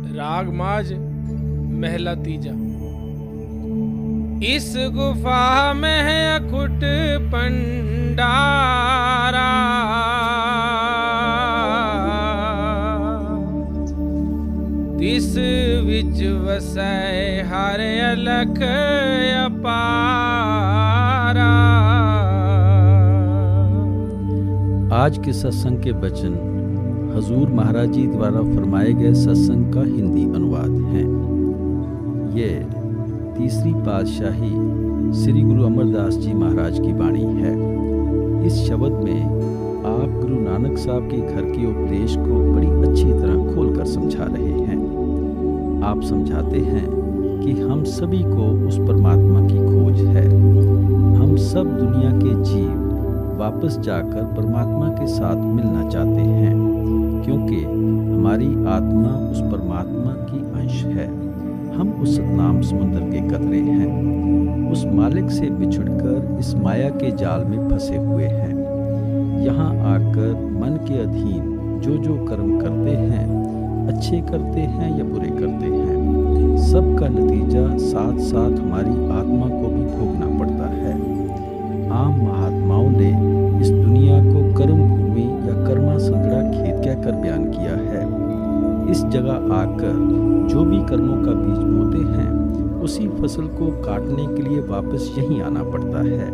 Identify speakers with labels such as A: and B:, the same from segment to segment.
A: राग माज महला तीजा। इस गुफा में है अखुट पंडारा, तिस विच वसै हर अलख अपारा।
B: आज के सत्संग के वचन हजूर महाराज जी द्वारा फरमाए गए सत्संग का हिंदी अनुवाद है। ये तीसरी पातशाही श्री गुरु अमरदास जी महाराज की वाणी है। इस शब्द में आप गुरु नानक साहब के घर के उपदेश को बड़ी अच्छी तरह खोलकर समझा रहे हैं। आप समझाते हैं कि हम सभी को उस परमात्मा की खोज है। हम सब दुनिया के जीव वापस जाकर परमात्मा के साथ मिलना चाहते हैं, क्योंकि हमारी आत्मा उस परमात्मा की अंश है। हम उस सतनाम समुद्र के कतरे हैं। उस मालिक से बिछुड़कर इस माया के जाल में फंसे हुए हैं। यहाँ आकर मन के अधीन जो जो कर्म करते हैं, अच्छे करते हैं या बुरे करते हैं, सबका नतीजा साथ साथ हमारी आत्मा को भी भोगना पड़ता है। आम महात्माओं ने इस दुनिया को कर्म भूमि या कर्मा संगड़ा खेत कहकर बयान किया है। इस जगह आकर जो भी कर्मों का बीज बोते हैं, उसी फसल को काटने के लिए वापस यहीं आना पड़ता है।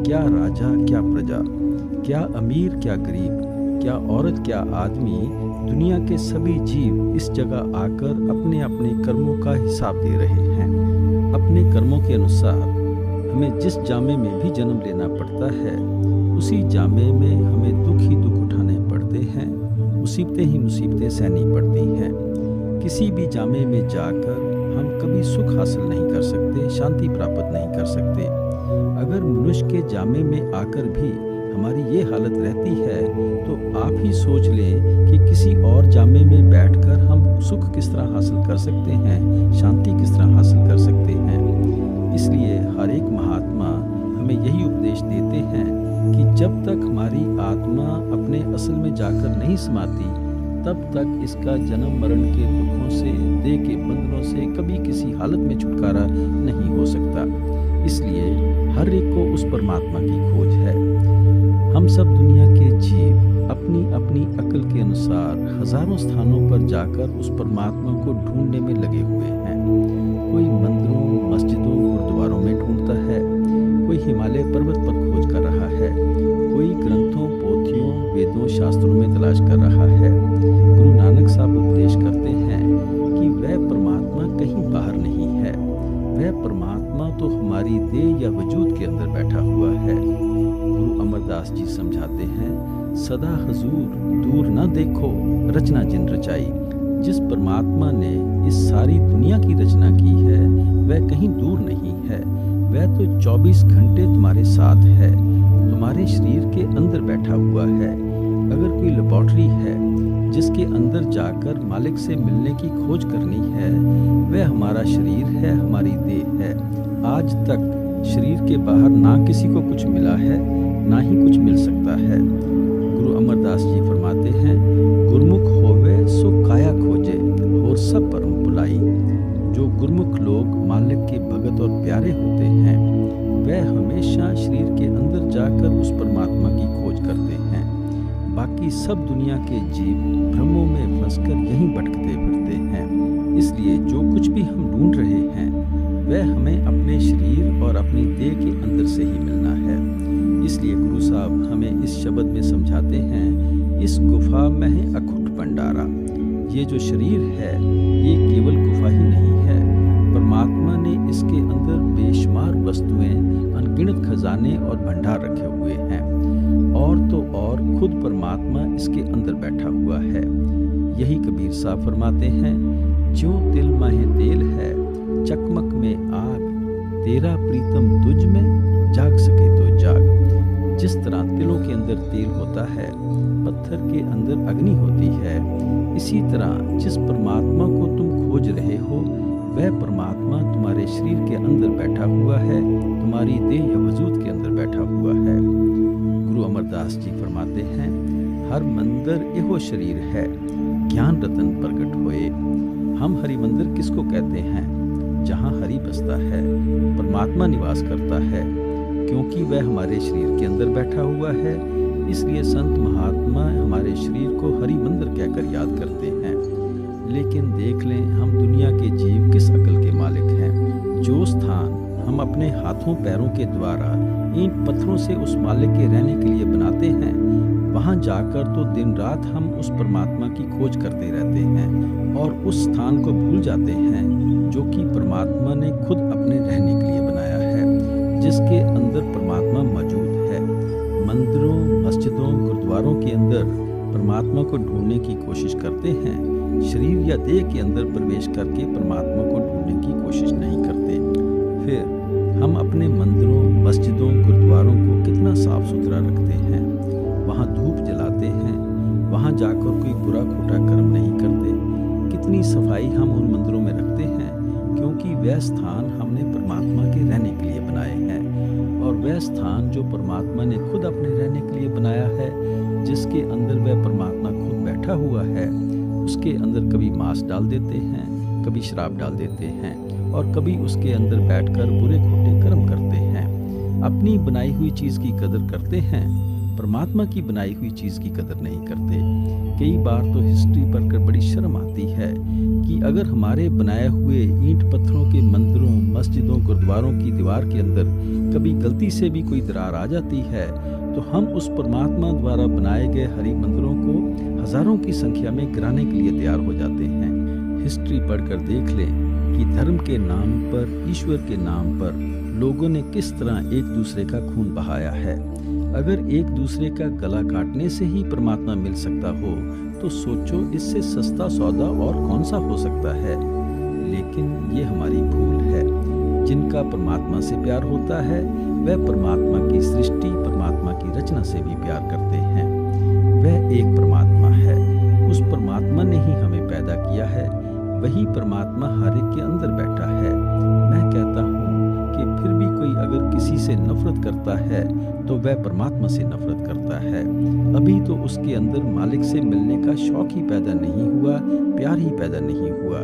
B: क्या राजा क्या प्रजा, क्या अमीर क्या गरीब, क्या औरत क्या आदमी, दुनिया के सभी जीव इस जगह आकर अपने अपने कर्मों का हिसाब दे रहे हैं। अपने कर्मों के अनुसार हमें जिस जामे में भी जन्म लेना पड़ता है, उसी जामे में हमें दुख ही दुख उठाने पड़ते हैं, मुसीबतें ही मुसीबतें सहनी पड़ती हैं। किसी भी जामे में जाकर हम कभी सुख हासिल नहीं कर सकते, शांति प्राप्त नहीं कर सकते। अगर मनुष्य के जामे में आकर भी हमारी ये हालत रहती है, तो आप ही सोच लें कि किसी और जामे में बैठकर हम सुख किस तरह हासिल कर सकते हैं, शांति किस तरह हासिल कर सकते हैं। इसलिए हर एक महात्मा हमें यही उपदेश देते हैं कि जब तक हमारी आत्मा अपने असल में जाकर नहीं समाती, तब तक इसका जन्म मरण के दुखों से, देह के बंधनों से कभी किसी हालत में छुटकारा नहीं हो सकता। इसलिए हर एक को उस परमात्मा की खोज है। हम सब दुनिया के जीव अपनी अपनी अक्ल के अनुसार हजारों स्थानों पर जाकर उस परमात्मा को ढूंढने में लगे हुए हैं। कोई मंदिरों, मस्जिदों, गुरुद्वारों में ढूंढता है, कोई हिमालय पर्वत पर खोज कर रहा है, कोई ग्रंथों, पोथियों, वेदों, शास्त्रों में तलाश कर रहा है। गुरु नानक साहब उपदेश करते हैं कि वह परमात्मा कहीं बाहर नहीं है। वह परमात्मा तो हमारी देह या वजूद के अंदर बैठा हुआ है। गुरु अमरदास जी समझाते हैं, सदा हजूर दूर न देखो रचना जिन रचाई। जिस परमात्मा ने इस सारी दुनिया की रचना की है, वह कहीं दूर नहीं है। वह तो 24 घंटे तुम्हारे साथ है, तुम्हारे शरीर के अंदर बैठा हुआ है। अगर कोई लेबोरेटरी है जिसके अंदर जाकर मालिक से मिलने की खोज करनी है, वह हमारा शरीर है, हमारी देह है। आज तक शरीर के बाहर ना किसी को कुछ मिला है, ना ही कुछ मिल सकता है। गुरु अमरदास जी फरमाते हैं, गुरमुख होवे सो काया खोजे और सब परम बुलाई। जो गुरमुख लोग मालिक के भगत और प्यारे होते हैं, वह हमेशा शरीर के अंदर जाकर उस परमात्मा की खोज करते हैं। बाकी सब दुनिया के जीव भ्रमों में फंसकर यहीं भटकते फिरते हैं। इसलिए जो कुछ भी हम ढूंढ रहे हैं, वह हमें अपने शरीर और अपनी देह के अंदर से ही मिलना है। इसलिए गुरु साहब हमें इस शब्द में समझाते हैं, इस गुफा में है अखुट भंडारा। ये जो शरीर है, ये केवल गुफा ही नहीं है। परमात्मा ने इसके अंदर बेशुमार वस्तुएं, अनगिनत खजाने और भंडार रखे हुए हैं। और तो और खुद परमात्मा इसके अंदर बैठा हुआ है। यही कबीर साहब फरमाते हैं, ज्यों तिल माहे तेल है, चकमक में आग, तेरा प्रीतम तुझ में, जाग सके तो जाग। जिस तरह तिलों के अंदर तेल होता है, पत्थर के अंदर अग्नि होती है, इसी तरह जिस परमात्मा को तुम खोज रहे हो, वह परमात्मा तुम्हारे शरीर के अंदर बैठा हुआ है, तुम्हारी देह या वजूद के अंदर बैठा हुआ है। गुरु अमरदास जी फरमाते हैं, हर मंदिर एहो शरीर है, ज्ञान रतन प्रगट होए। हम हरि मंदिर किसको कहते हैं? जहाँ हरि बसता है, परमात्मा निवास करता है। क्योंकि वह हमारे शरीर के अंदर बैठा हुआ है, इसलिए संत महात्मा हमारे शरीर को हरि मंदिर कहकर याद करते हैं। लेकिन देख लें, हम दुनिया के जीव किस अकल के मालिक हैं? जो स्थान हम अपने हाथों पैरों के द्वारा ईंट पत्थरों से उस मालिक के रहने के लिए बनाते हैं, वहाँ जाकर तो दिन रात हम उस परमात्मा की खोज करते रहते हैं और उस स्थान को भूल जाते हैं जो कि परमात्मा ने खुद अपने रहने के लिए बनाया है, जिसके अंदर परमात्मा मौजूद है। मंदिरों, मस्जिदों, गुरुद्वारों के अंदर परमात्मा को ढूंढने की कोशिश करते हैं, शरीर या देह के अंदर प्रवेश करके परमात्मा को ढूंढने की कोशिश नहीं करते। फिर हम अपने मंदिरों, मस्जिदों, गुरुद्वारों को कितना साफ सुथरा रखते हैं, वहाँ धूप जलाते हैं, वहाँ जाकर कोई बुरा खोटा कर्म नहीं करते। कितनी सफाई हम उन मंदिरों में रखते हैं, क्योंकि वह स्थान हमने परमात्मा के रहने के लिए बनाए हैं। और वह स्थान जो परमात्मा ने खुद अपने रहने के लिए बनाया है, जिसके अंदर वह परमात्मा खुद बैठा हुआ है, उसके अंदर कभी मांस डाल देते हैं, कभी शराब डाल देते हैं और कभी उसके अंदर बैठकर बुरे खोटे कर्म करते हैं। अपनी बनाई हुई चीज़ की कदर करते हैं, परमात्मा की बनाई हुई चीज़ की कदर नहीं करते। कई बार तो हिस्ट्री पढ़कर बड़ी शर्म आती है कि अगर हमारे बनाए हुए ईंट पत्थरों के मंदिरों, मस्जिदों, गुरुद्वारों की दीवार के अंदर कभी गलती से भी कोई दरार आ जाती है, तो हम उस परमात्मा द्वारा बनाए गए हरि मंदिरों को हजारों की संख्या में गिराने के लिए तैयार हो जाते हैं। हिस्ट्री पढ़कर देख लें कि धर्म के नाम पर, ईश्वर के नाम पर लोगों ने किस तरह एक दूसरे का खून बहाया है। अगर एक दूसरे का गला काटने से ही परमात्मा मिल सकता हो, तो सोचो इससे सस्ता सौदा और कौन सा हो सकता है। लेकिन ये हमारी भूल है। जिनका परमात्मा से प्यार होता है, वह परमात्मा की सृष्टि, परमात्मा की रचना से भी प्यार करते हैं। वह एक परमात्मा है, उस परमात्मा ने ही हमें पैदा किया है, वही परमात्मा हर एक के अंदर बैठा है। मैं कहता हूँ कि फिर भी कोई अगर किसी से नफरत करता है, तो वह परमात्मा से नफरत करता है। अभी तो उसके अंदर मालिक से मिलने का शौक ही पैदा नहीं हुआ, प्यार ही पैदा नहीं हुआ।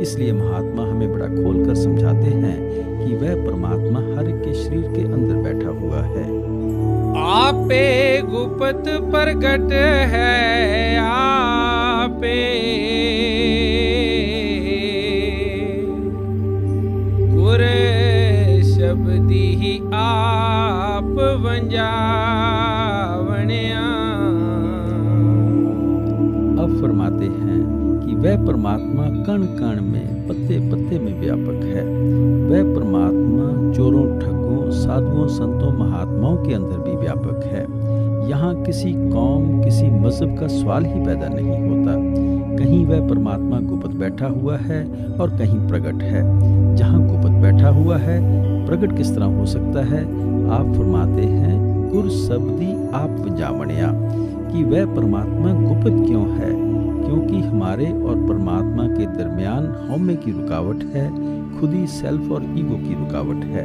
B: इसलिए महात्मा हमें बड़ा खोल कर समझाते हैं कि वह परमात्मा हर एक के शरीर के अंदर बैठा हुआ है।
A: आपे गुप्त प्रगट है, आपे गुर शब्दी ही आप वंजावणिया।
B: अब फरमाते हैं कि वह परमात्मा कण कण में, पत्ते पत्ते में व्यापक है। वह परमात्मा चोरों, ठगों, साधुओं, संतों, महात्माओं के अंदर भी व्यापक है। यहाँ किसी कौम, किसी मजहब का सवाल ही पैदा नहीं होता। कहीं वह परमात्मा गुप्त बैठा हुआ है और कहीं प्रगट है। जहाँ गुप्त बैठा हुआ है, प्रगट किस तरह हो सकता है? आप फरमाते हैं गुर शब्दी आप वंजावणिया, कि वह परमात्मा गुप्त क्यों है? क्योंकि हमारे और परमात्मा के दरमियान हौमे की रुकावट है, खुदी, सेल्फ और ईगो की रुकावट है।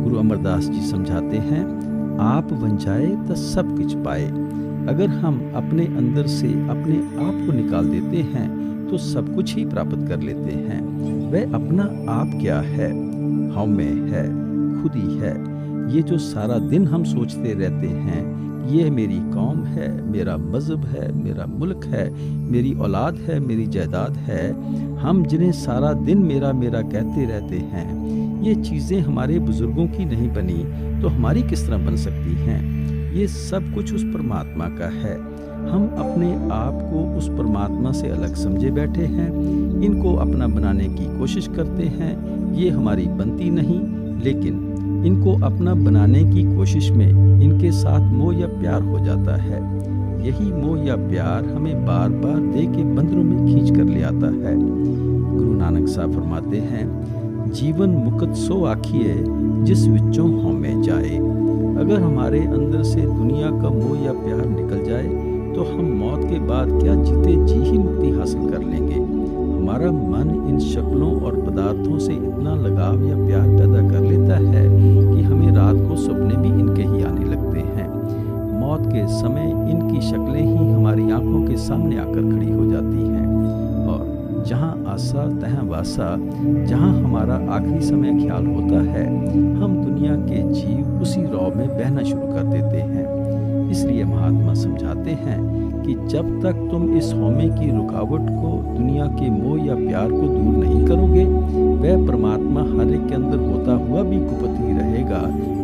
B: गुरु अमरदास जी समझाते हैं, आप वंजाए तो सब कुछ पाए। अगर हम अपने अंदर से अपने आप को निकाल देते हैं, तो सब कुछ ही प्राप्त कर लेते हैं। वह अपना आप क्या है? हौमे है, खुदी है। ये जो सारा दिन हम सोचते रहते हैं, ये मेरी कौम है, मेरा मजहब है, मेरा मुल्क है, मेरी औलाद है, मेरी जायदाद है, हम जिन्हें सारा दिन मेरा मेरा कहते रहते हैं, ये चीज़ें हमारे बुजुर्गों की नहीं बनी तो हमारी किस तरह बन सकती हैं? ये सब कुछ उस परमात्मा का है। हम अपने आप को उस परमात्मा से अलग समझे बैठे हैं, इनको अपना बनाने की कोशिश करते हैं। ये हमारी बनती नहीं, लेकिन इनको अपना बनाने की कोशिश में इनके साथ मोह या प्यार हो जाता है। यही मोह या प्यार हमें बार बार देह के बंधनों में खींच कर ले आता है। गुरु नानक साहब फरमाते हैं, जीवन मुकत सो आखिए जिस विचों हमें जाए। अगर हमारे अंदर से दुनिया का मोह या प्यार निकल जाए, तो हम मौत के बाद क्या जीते जी ही मुक्ति हासिल कर लेंगे। हमारा मन इन शक्लों और पदार्थों से इतना लगाव या प्यार पैदा कर लेता है कि हमें रात को सपने भी इनके ही आने लगते हैं। मौत के समय इनकी शक्लें ही हमारी आंखों के सामने आकर खड़ी हो जाती हैं और जहां आसा तहां वासा, जहां हमारा आखिरी समय ख्याल होता है, हम दुनिया के जीव उसी रौ में बहना शुरू कर देते हैं। इसलिए महात्मा समझाते हैं कि जब तक तुम इस हौमे की रुकावट को, दुनिया के मोह या प्यार को दूर नहीं करोगे, वह परमात्मा हर एक के अंदर होता हुआ भी गुप्त ही रहेगा,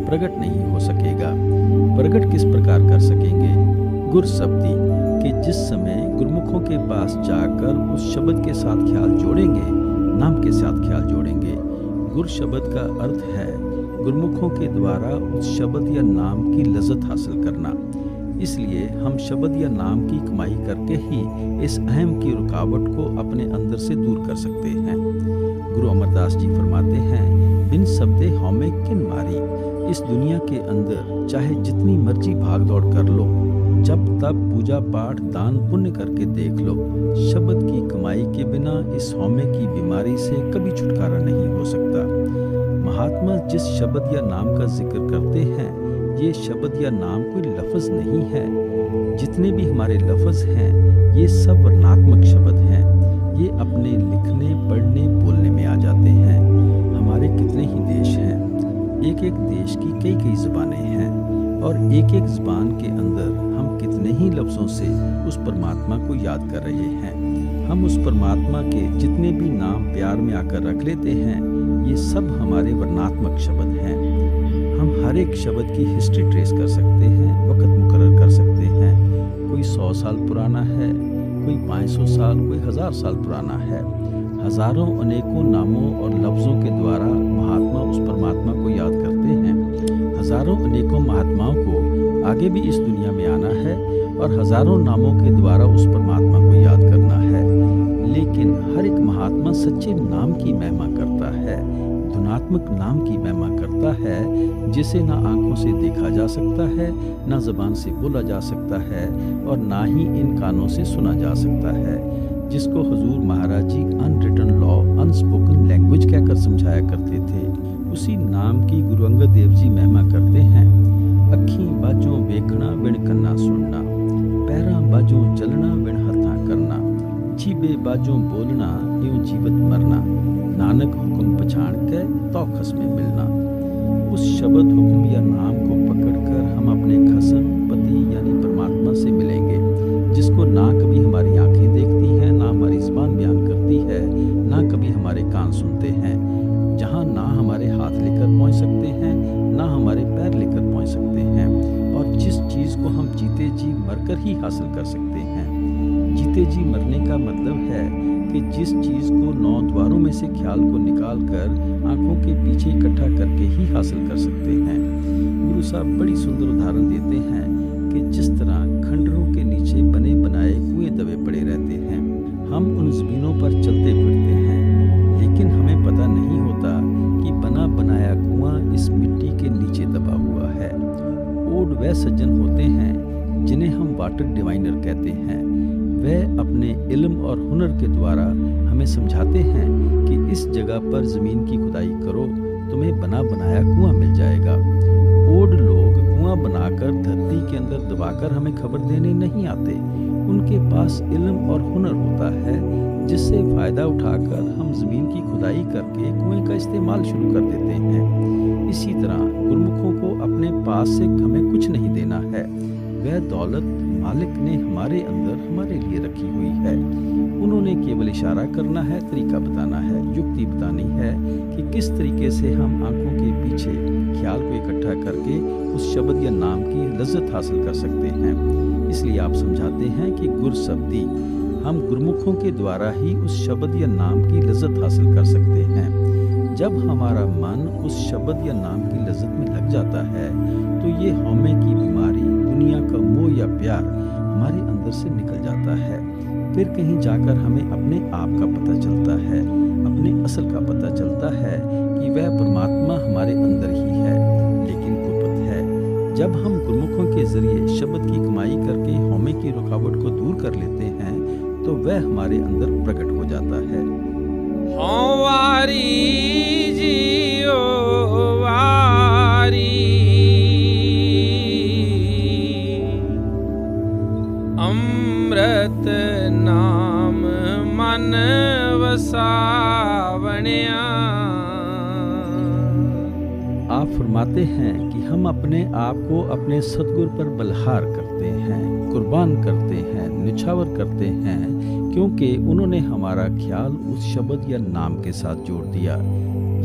B: प्रकट नहीं हो सकेगा। प्रकट किस प्रकार कर सकेंगे? गुर शब्दी कि जिस समय गुरमुखों के पास जाकर उस शब्द के साथ ख्याल जोड़ेंगे, नाम के साथ ख्याल जोड़ेंगे। गुर शब्द का अर्थ है गुरमुखों के द्वारा उस शब्द या नाम की लज्जत हासिल करना। इसलिए हम शब्द या नाम की कमाई करके ही इस अहम की रुकावट को अपने अंदर से दूर कर सकते हैं। गुरु अमरदास जी फरमाते हैं, बिन शब्दे हौमे किन मारी। इस दुनिया के अंदर चाहे जितनी मर्जी भाग दौड़ कर लो, जब तब पूजा पाठ दान पुण्य करके देख लो, शब्द की कमाई के बिना इस हौमे की बीमारी से कभी छुटकारा नहीं हो सकता। महात्मा जिस शब्द या नाम का जिक्र करते हैं, ये शब्द या नाम कोई लफ्ज नहीं है। जितने भी हमारे लफ्ज हैं, ये सब वर्णात्मक शब्द हैं। ये अपने लिखने, पढ़ने, बोलने में आ जाते हैं। हमारे कितने ही देश हैं, एक एक देश की कई कई ज़बानें हैं और एक एक ज़बान के अंदर हम कितने ही लफ्ज़ों से उस परमात्मा को याद कर रहे हैं। हम उस परमात्मा के जितने भी नाम प्यार में आकर रख लेते हैं, ये सब हमारे वर्णात्मक शब्द हैं। हम हर एक शब्द की हिस्ट्री ट्रेस कर सकते हैं, वक़्त मुकर्रर कर सकते हैं। कोई 100 साल पुराना है, कोई 500 साल, कोई 1000 साल पुराना है। हज़ारों अनेकों नामों और लफ्ज़ों के द्वारा महात्मा उस परमात्मा को याद करते हैं। हज़ारों अनेकों महात्माओं को आगे भी इस दुनिया में आना है और हज़ारों नामों के द्वारा उस परमात्मा को याद करना है। लेकिन हर एक महात्मा सच्चे नाम की महिमा करता है, धुनात्मक नाम की महिमा करता है, जिसे ना आंखों से देखा जा सकता है, ना ज़बान से बोला जा सकता है और ना ही इन कानों से सुना जा सकता है। जिसको हुजूर महाराज जी अनरिटन लॉ, अनस्पोकन लैंग्वेज कहकर समझाया करते थे, उसी नाम की गुरु अंगद देव जी महिमा करते हैं। अखी बाजों वेखना बिन कन्ना सुनना, पैरां बाजों चलना बिन हथा करना, जीबे बाजों बोलना यूं जीवत मरना, नानक हुक्म पछाण के तो खस में मिलना। उस शब्द, हुक्म या नाम को पकड़कर हम अपने खसम, पति यानी परमात्मा से मिलेंगे, जिसको ना कभी हमारी आंखें देखती हैं, ना हमारी ज़बान बयान करती है, ना कभी हमारे कान सुनते हैं, जहाँ ना हमारे हाथ लेकर पहुँच सकते हैं, ना हमारे पैर लेकर पहुँच सकते हैं, और जिस चीज़ को हम जीते जी मरकर ही हासिल कर सकते हैं। जीते जी मरने का मतलब है कि जिस चीज़ को 9 द्वारों में से ख्याल को निकाल कर आंखों के पीछे इकट्ठा करके ही हासिल कर सकते हैं। गुरु साहब बड़ी सुंदर उदाहरण देते हैं कि जिस तरह खंडरों के नीचे बने बनाए कुएं दबे पड़े रहते हैं, हम उन ज़मीनों पर चलते फिरते हैं, लेकिन हमें पता नहीं होता कि बना बनाया कुआं इस मिट्टी के नीचे दबा हुआ है। ओड वह सज्जन होते हैं जिन्हें हम वाटर डिवाइनर कहते हैं। वह अपने इल्म और हुनर के द्वारा हमें समझाते हैं कि इस जगह पर ज़मीन की खुदाई करो, तुम्हें बना बनाया कुआं मिल जाएगा। ओड लोग कुआं बनाकर धरती के अंदर दबाकर हमें खबर देने नहीं आते। उनके पास इल्म और हुनर होता है, जिससे फ़ायदा उठाकर हम ज़मीन की खुदाई करके कुएं का इस्तेमाल शुरू कर देते हैं। इसी तरह गुरमुखों को अपने पास से हमें कुछ नहीं देना है। वह दौलत मालिक ने हमारे अंदर हमारे लिए रखी हुई है। उन्होंने केवल इशारा करना है, तरीका बताना है, युक्ति बतानी है कि किस तरीके से हम आंखों के पीछे ख्याल को इकट्ठा करके उस शब्द या नाम की लज्जत हासिल कर सकते हैं। इसलिए आप समझाते हैं कि गुर शब्दी, हम गुरमुखों के द्वारा ही उस शब्द या नाम की लज्जत हासिल कर सकते हैं। जब हमारा मन उस शब्द या नाम की लज्जत में लग जाता है, तो ये हौमे की बीमारी, दुनिया का मोह या प्यार हमारे अंदर से निकल जाता है। फिर कहीं जाकर हमें अपने आप का पता चलता है, अपने असल का पता चलता है कि वह परमात्मा हमारे अंदर ही है, लेकिन गुप्त है। जब हम गुरमुखों के जरिए शब्द की कमाई करके हौमे की रुकावट को दूर कर लेते हैं, तो वह हमारे अंदर प्रकट हो जाता है।
A: वारी जियो वारी, ਅੰਮ੍ਰਿਤ ਨਾਮ ਮਨ ਵਸਾਵਣਿਆ।
B: आप फरमाते हैं कि हम अपने आप को अपने सतगुर पर बलहार करते हैं, कुर्बान करते हैं, निछावर करते हैं, क्योंकि उन्होंने हमारा ख्याल उस शब्द या नाम के साथ जोड़ दिया।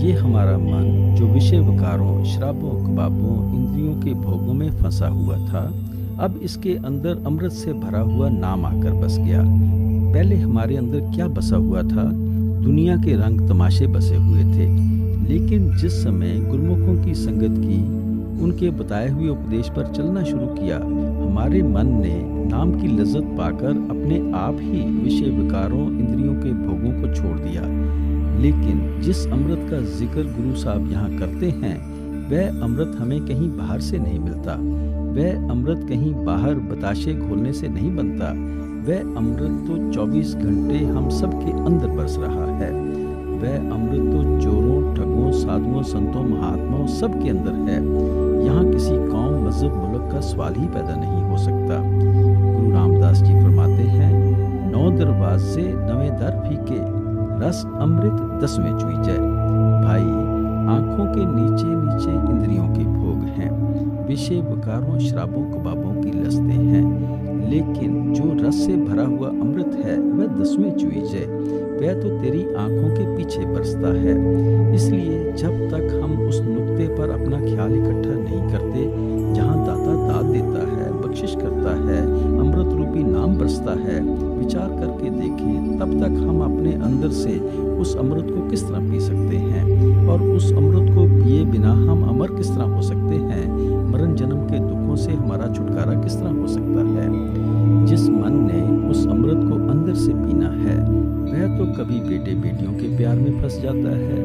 B: ये हमारा मन जो विषय विकारों, शराबों, कबाबों, इंद्रियों के भोगों में फंसा हुआ था, अब इसके अंदर अमृत से भरा हुआ नाम आकर बस गया। पहले हमारे अंदर क्या बसा हुआ था? दुनिया के रंग तमाशे बसे हुए थे। लेकिन जिस समय गुरुमुखों की संगत की, उनके बताए हुए उपदेश पर चलना शुरू किया, हमारे मन ने नाम की लज्जत पाकर अपने आप ही विषय विकारों, इंद्रियों के भोगों को छोड़ दिया। लेकिन जिस अमृत का जिक्र गुरु साहब यहाँ करते हैं, वह अमृत हमें कहीं बाहर से नहीं मिलता। वह अमृत कहीं बाहर बताशे घोलने से नहीं बनता। वह अमृत तो 24 घंटे हम सब के अंदर बरस रहा है। वह अमृत तो चोरों, ठगों, साधुओं, संतों, महात्माओं सब के अंदर है। यहाँ किसी कौम, मजहब, मुल्क का सवाल ही पैदा नहीं हो सकता। गुरु रामदास जी फरमाते हैं, 9 दरवाजे नवे दर फीके, रस अमृत 10वें चुईजे। भाई, आंखों के नीचे नीचे इंद्रियों के भोग हैं, विषय विकारों, शराबों, कबाबों की लस्तें हैं, लेकिन जो रस से भरा हुआ अमृत है वह 10वें चुईजे। वह तो तेरी आंखों के पीछे बरसता है। इसलिए जब तक हम उस नुक्ते पर अपना ख्याल इकट्ठा नहीं करते जहाँ दाता दाद देता है, बख्शिश करता है, अमृत रूपी नाम बरसता है, विचार करके देखें, तब तक हम अपने अंदर से उस अमृत को किस तरह पी सकते हैं, और उस अमृत को पिए बिना हम अमर किस तरह हो सकते हैं, मरण जन्म के दुखों से हमारा छुटकारा किस तरह हो सकता है। जिस मन ने उस अमृत को अंदर से पीना है, वह तो कभी बेटे बेटियों के प्यार में फंस जाता है,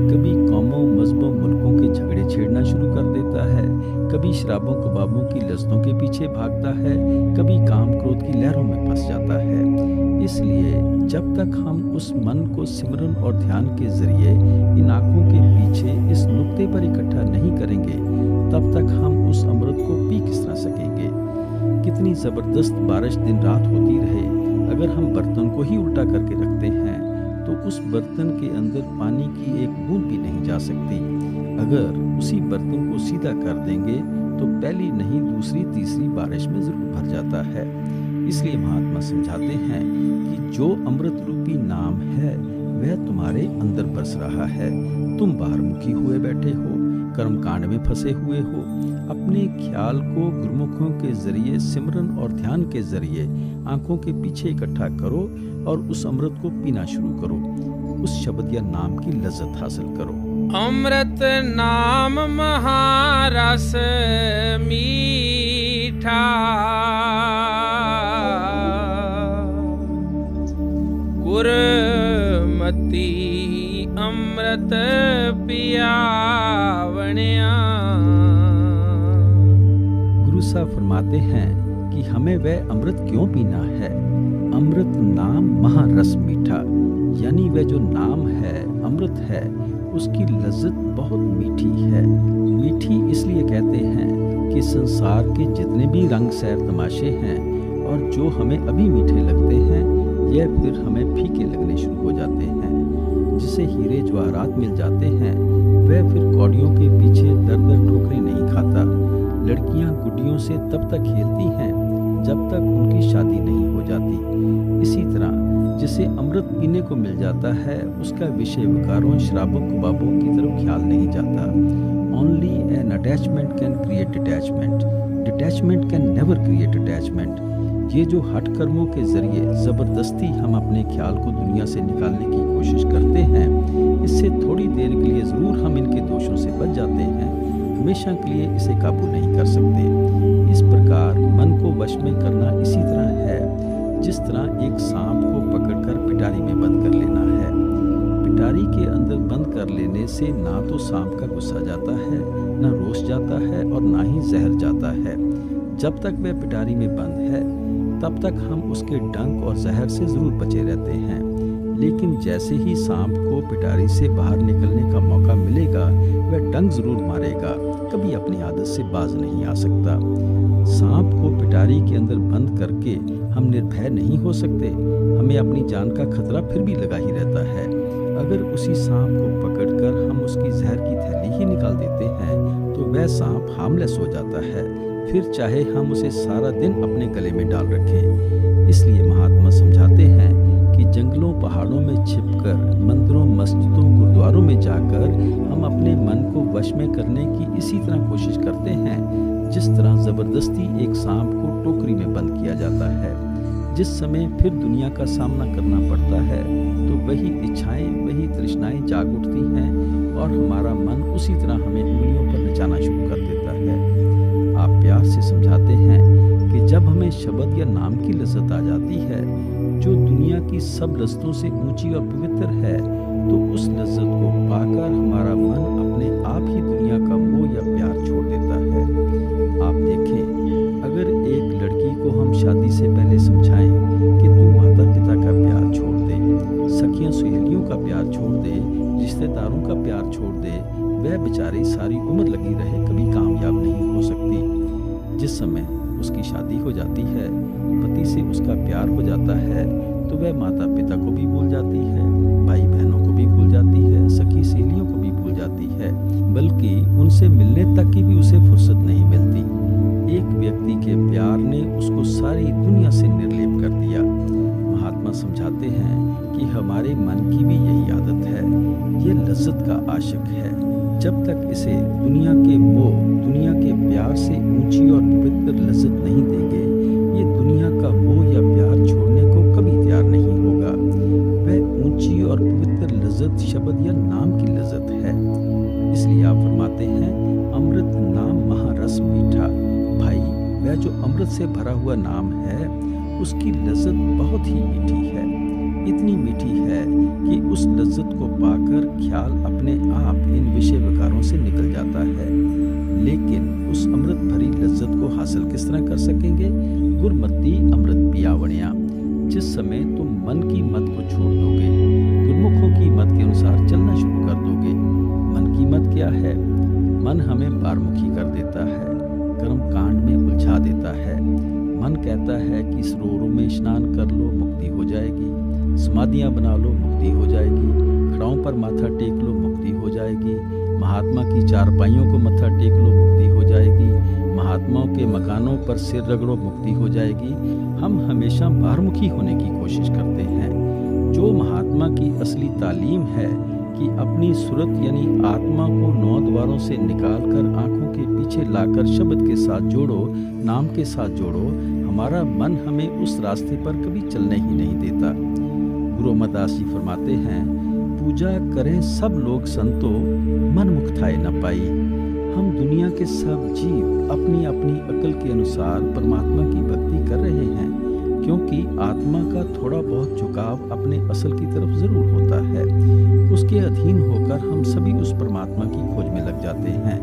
B: कभी कौमों, मजहबों, मुल्कों के झगड़े छेड़ना शुरू कर देता है, कभी शराबों, कबाबों की लज्जतों के पीछे भागता है, कभी काम क्रोध की लहरों में फंस जाता है। इसलिए जब तक हम उस मन को सिमरन और ध्यान के जरिए इन आंखों के पीछे इस नुक्ते पर इकट्ठा नहीं करेंगे, तब तक हम उस अमृत को पी किस तरह सकेंगे। कितनी जबरदस्त बारिश दिन रात होती रहे, अगर हम बर्तन को ही उल्टा करके रखते हैं तो उस बर्तन के अंदर पानी की एक बूंद भी नहीं जा सकती। अगर उसी बर्तन को सीधा कर देंगे तो पहली नहीं दूसरी तीसरी बारिश में जरूर भर जाता है। इसलिए महात्मा समझाते हैं कि जो अमृत रूपी नाम है वह तुम्हारे अंदर बस रहा है। तुम बाहर मुखी हुए बैठे हो, कर्मकांड में फंसे हुए हो। अपने ख्याल को गुरुमुखों के जरिए, सिमरन और ध्यान के जरिए आंखों के पीछे इकट्ठा करो और उस अमृत को पीना शुरू करो। उस शब्द या नाम की लज्जत हासिल करो।
A: अमृत नाम महारस मीठा, गुरमति अमृत पियावणिया।
B: गुरु साहब फरमाते हैं कि हमें वह अमृत क्यों पीना है। अमृत नाम महारस मीठा, यानी वह जो नाम है, अमृत है, उसकी लज्जत बहुत मीठी है। मीठी इसलिए कहते हैं कि संसार के जितने भी रंग सैर तमाशे हैं और जो हमें अभी मीठे लगते हैं, यह फिर हमें फीके लगने शुरू हो जाते हैं। जिसे हीरे जवाहरात मिल जाते हैं, वह फिर कौड़ियों के पीछे दर दर ठोकरें नहीं खाता। लड़कियां गुड्डियों से तब तक खेलती हैं जब तक उनकी शादी नहीं हो जाती। इसी तरह जिसे अमृत पीने को मिल जाता है, उसका विषय विकारों, शराबों, कबाबों की तरफ ख्याल नहीं जाता। Only an attachment can create detachment, detachment can never create attachment. ये जो हठ कर्मों के जरिए ज़बरदस्ती हम अपने ख्याल को दुनिया से निकालने की कोशिश करते हैं, इससे थोड़ी देर के लिए ज़रूर हम इनके दोषों से बच जाते हैं, हमेशा के लिए इसे काबू नहीं कर सकते। इस प्रकार मन को वश में करना इसी तरह है जिस तरह एक सांप को पकड़कर पिटारी में बंद कर लेना है। पिटारी के अंदर बंद कर लेने से ना तो सांप का गुस्सा जाता है, ना रोष जाता है और ना ही जहर जाता है। जब तक वह पिटारी में बंद है, तब तक हम उसके डंक और जहर से जरूर बचे रहते हैं। लेकिन जैसे ही सांप को पिटारी से बाहर निकलने का मौका मिलेगा, वह डंक जरूर मारेगा, कभी अपनी आदत से बाज नहीं आ सकता। सांप को पिटारी के अंदर बंद करके हम निर्भय नहीं हो सकते। हमें अपनी जान का खतरा फिर भी लगा ही रहता है। अगर उसी सांप को पकड़कर हम उसकी जहर की थैली ही निकाल देते हैं तो वह सांप हार्मलेस हो जाता है, फिर चाहे हम उसे सारा दिन अपने गले में डाल रखें। इसलिए महात्मा समझाते हैं कि जंगलों पहाड़ों में छिपकर, मंदिरों मस्जिदों गुरुद्वारों में जाकर हम अपने मन को वश में करने की इसी तरह कोशिश करते हैं जिस तरह जबरदस्ती एक सांप को टोकरी में बंद किया जाता है। जिस समय फिर दुनिया का सामना करना पड़ता है तो वही इच्छाएं, वही तृष्णाएं जाग उठती हैं और हमारा मन उसी तरह हमें उंगलियों पर नचाना शुरू कर देता है। आप प्यार से समझाते हैं कि जब हमें शब्द या नाम की लज्जत आ जाती है जो दुनिया की सब लज्जतों से ऊंची और पवित्र है, तो उस लज्जत को पाकर हमारा मन अपने आप ही दुनिया का मोह या प्यार छोड़ देता है। आप देखें, अगर एक लड़की को हम शादी से पहले समझाएं कि तू माता पिता का प्यार छोड़ दे, सखियों सहेलियों का प्यार छोड़ दे, रिश्तेदारों का प्यार छोड़ दे, वह बेचारी सारी उम्र लगी रहे कभी कामयाब नहीं हो सकती। जिस समय उसकी शादी हो जाती है, पति से उसका प्यार हो जाता है, तो वह माता पिता को भी भूल जाती है, भाई बहनों को भी भूल जाती है, सखी सहेलियों को भी भूल जाती है, बल्कि उनसे मिलने तक की भी उसे फुर्सत नहीं मिलती। एक व्यक्ति के प्यार ने उसको सारी दुनिया से निर्लेप कर दिया। महात्मा समझाते हैं कि हमारे मन की भी यही आदत है। ये लज्जत का आशिक है। जब तक इसे दुनिया के मोह, दुनिया के प्यार से ऊंची और पवित्र लज्जत नहीं देंगे, ये दुनिया का मोह या प्यार छोड़ने को कभी तैयार नहीं होगा। वह ऊंची और पवित्र लज्जत शब्द या नाम की लज्जत है। इसलिए आप फरमाते हैं, अमृत नाम महारस मीठा। भाई, वह जो अमृत से भरा हुआ नाम है उसकी लज्जत बहुत ही मीठी है। इतनी मीठी है कि उस लज्जत को पाकर ख्याल अपने आप इन विषय विकारों से निकल जाता है। लेकिन उस अमृत भरी लज्जत को हासिल किस तरह कर सकेंगे? गुरमति अमृत पियावणिया। जिस समय तुम मन की मत को छोड़ दोगे, गुरमुखों की मत के अनुसार चलना शुरू कर दोगे। मन की मत क्या है? मन हमें बारमुखी कर देता है, कर्म कांड में उलझा देता है। मन कहता है कि सरोवरों में स्नान कर लो, मुक्ति हो जाएगी। समाधियां बना लो, मुक्ति हो जाएगी। खड़ाओं पर माथा टेक लो, मुक्ति हो जाएगी। महात्मा की चारपाइयों को मत्था टेक लो, मुक्ति हो जाएगी। महात्माओं के मकानों पर सिर रगड़ो, मुक्ति हो जाएगी। हम हमेशा बाहरमुखी होने की कोशिश करते हैं। जो महात्मा की असली तालीम है कि अपनी सूरत यानी आत्मा को 9 द्वारों से निकालकर आंखों के पीछे लाकर शब्द के साथ जोड़ो, नाम के साथ जोड़ो, हमारा मन हमें उस रास्ते पर कभी चलने ही नहीं देता। गुरु अमरदास जी फरमाते हैं, पूजा करें सब लोग संतो, मन मुख थाए न पाई। हम दुनिया के सब जीव अपनी अपनी अकल के अनुसार परमात्मा की भक्ति कर रहे हैं, क्योंकि आत्मा का थोड़ा बहुत झुकाव अपने असल की तरफ जरूर होता है। उसके अधीन होकर हम सभी उस परमात्मा की खोज में लग जाते हैं,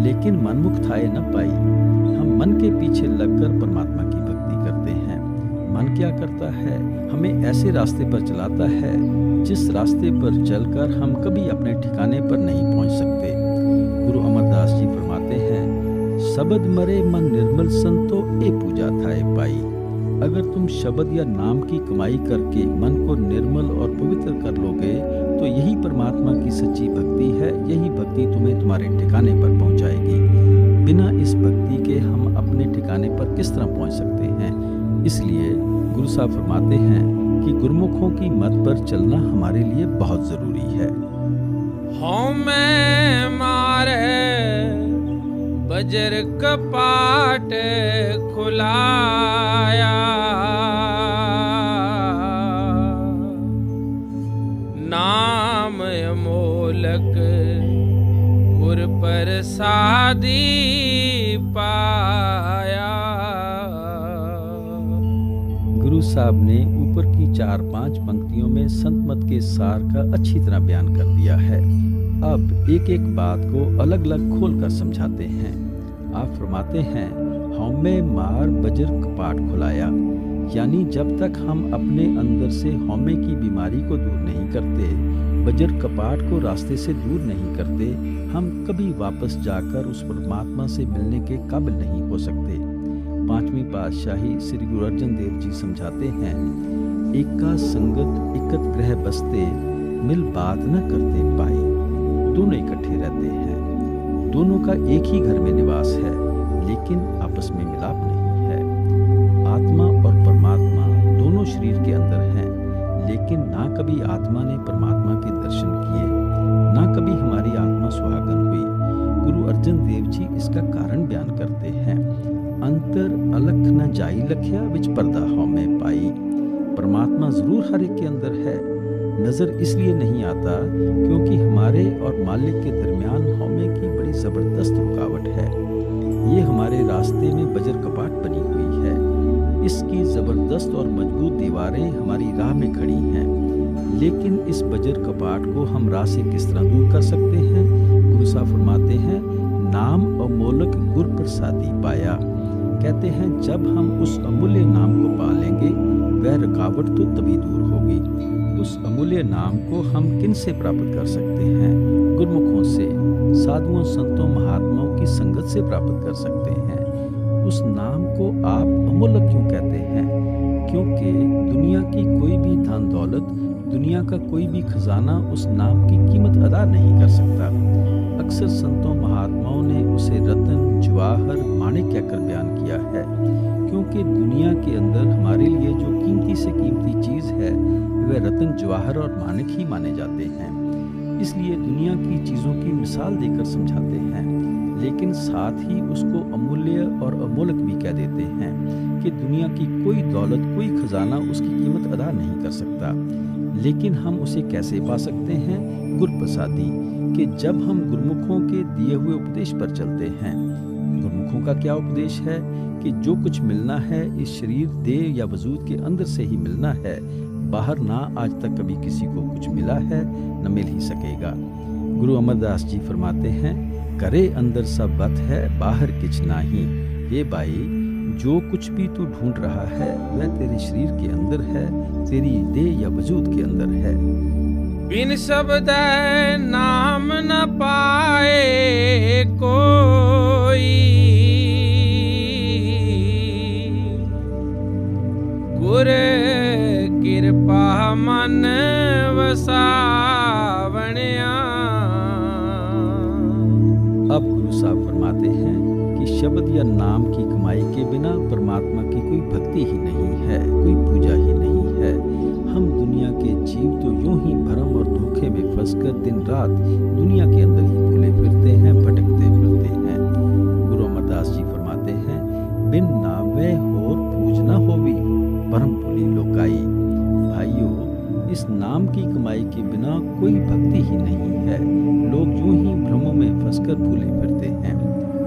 B: लेकिन मनमुख थाए न पाई। हम मन के पीछे लगकर परमात्मा की भक्ति करते हैं। मन क्या करता है? हमें ऐसे रास्ते पर चलाता है जिस रास्ते पर चलकर हम कभी अपने ठिकाने पर नहीं पहुंच सकते। गुरु अमरदास जी फरमाते हैं, शब्द मरे मन निर्मल संतो, ए पूजा थाए पाई। अगर तुम शब्द या नाम की कमाई करके मन को निर्मल और पवित्र कर लोगे तो यही परमात्मा की सच्ची भक्ति है। यही भक्ति तुम्हें तुम्हारे ठिकाने पर पहुंचाएगी। बिना इस भक्ति के हम अपने ठिकाने पर किस तरह पहुंच सकते हैं? इसलिए गुरु साहब फरमाते हैं कि गुरुमुखों की मत पर चलना हमारे लिए बहुत जरूरी है।
A: हमें मारे बजर कपाट खुलाया, नाम अमोलक गुर प्रसादी पाया।
B: गुरु साहब ने ऊपर की 4-5 पंक्तियों में संत मत के सार का अच्छी तरह बयान कर दिया है। अब एक एक बात को अलग अलग खोल कर समझाते हैं। आप फरमाते हैं, हमें मार बजर कपाट खुलाया। यानी जब तक हम अपने अंदर से हौमे की बीमारी को दूर नहीं करते, बजर कपाट को रास्ते से दूर नहीं करते, हम कभी वापस जाकर उस परमात्मा से मिलने के काबिल नहीं हो सकते। 5वीं पातशाही श्री गुरु अर्जन देव जी समझाते हैं, एका संगत इकत ग्रह बसते, मिल बात न करते पाई। दोनों इकट्ठे रहते हैं, दोनों का एक ही घर में निवास है, लेकिन आपस में मिलाप नहीं है। आत्मा और परमात्मा दोनों शरीर के अंदर हैं, लेकिन ना कभी आत्मा ने परमात्मा के दर्शन किए, ना कभी हमारी आत्मा सुहागन हुई। गुरु अर्जन देव जी इसका कारण बयान करते हैं, अंतर अलख न जाई लखिया विच पर्दा हौमे पाई। परमात्मा जरूर हर एक के अंदर है, नजर इसलिए नहीं आता क्योंकि हमारे और मालिक के दरमियान हौमे की बड़ी जबरदस्त रुकावट है। ये हमारे रास्ते में बजर कपाट बनी हुई है। इसकी जबरदस्त और मजबूत दीवारें हमारी राह में खड़ी हैं, लेकिन इस बजर कपाट को हम राह से किस तरह दूर कर सकते हैं? गुरु साहब फरमाते हैं, नाम अमोलक गुर प्रसादी पाया। कहते हैं जब हम उस अमूल्य नाम को पा लेंगे, वह रुकावट तो तभी दूर होगी। उस अमूल्य नाम को हम किन से प्राप्त कर सकते हैं? गुरमुखों से, साधुओं, संतों, महात्माओं की संगत से प्राप्त कर सकते हैं। उस नाम को आप अमूल्य क्यों कहते हैं? क्योंकि दुनिया की कोई भी धन दौलत, दुनिया का कोई भी खजाना उस नाम की कीमत अदा नहीं कर सकता। अक्सर संतों महात्माओं ने उसे रतन, जवाहर, माणिक कहकर बयान किया है, क्योंकि दुनिया के अंदर हमारे लिए जो कीमती से कीमती चीज है वह रतन, जवाहर और माणिक ही माने जाते हैं। इसलिए दुनिया की चीजों की मिसाल देकर समझाते हैं, लेकिन साथ ही उसको अमूल्य और अमोलक भी कह देते हैं कि दुनिया की कोई दौलत, कोई खजाना उसकी कीमत अदा नहीं कर सकता। लेकिन हम उसे कैसे पा सकते हैं? गुर प्रसादी, कि जब हम गुरुमुखों के दिए हुए उपदेश पर चलते हैं। गुरुमुखों का क्या उपदेश है? कि जो कुछ मिलना है इस शरीर, देह या वजूद के अंदर से ही मिलना है, बाहर ना आज तक कभी किसी को कुछ मिला है, न मिल ही सकेगा। गुरु अमरदास जी फरमाते हैं, करे अंदर सब बत है, बाहर किछ नाही। ये भाई, जो कुछ भी तू ढूंढ रहा है वह तेरे शरीर के अंदर है, तेरी देह या वजूद के अंदर है।
A: बिन शब्द नाम न पाए कोई, गुर कृपा मन वसावणिया।
B: अब गुरु साहब फरमाते हैं कि शब्द या नाम की कमाई के बिना परमात्मा की कोई भक्ति ही नहीं है, कोई पूजा ही नहीं है। हम दुनिया के जीव तो यूं ही भ्रम और धोखे में फंसकर दिन रात दुनिया के अंदर ही भूले फिरते हैं, भटकते फिरते हैं। गुरु अमरदास जी फरमाते हैं, बिन नावे होर पूज न होवी, परम भूली लोकाई। भाइयों, इस नाम की कमाई के बिना कोई भक्ति ही नहीं है। लोग यूं ही भ्रमों में फंसकर भूले फिरते हैं।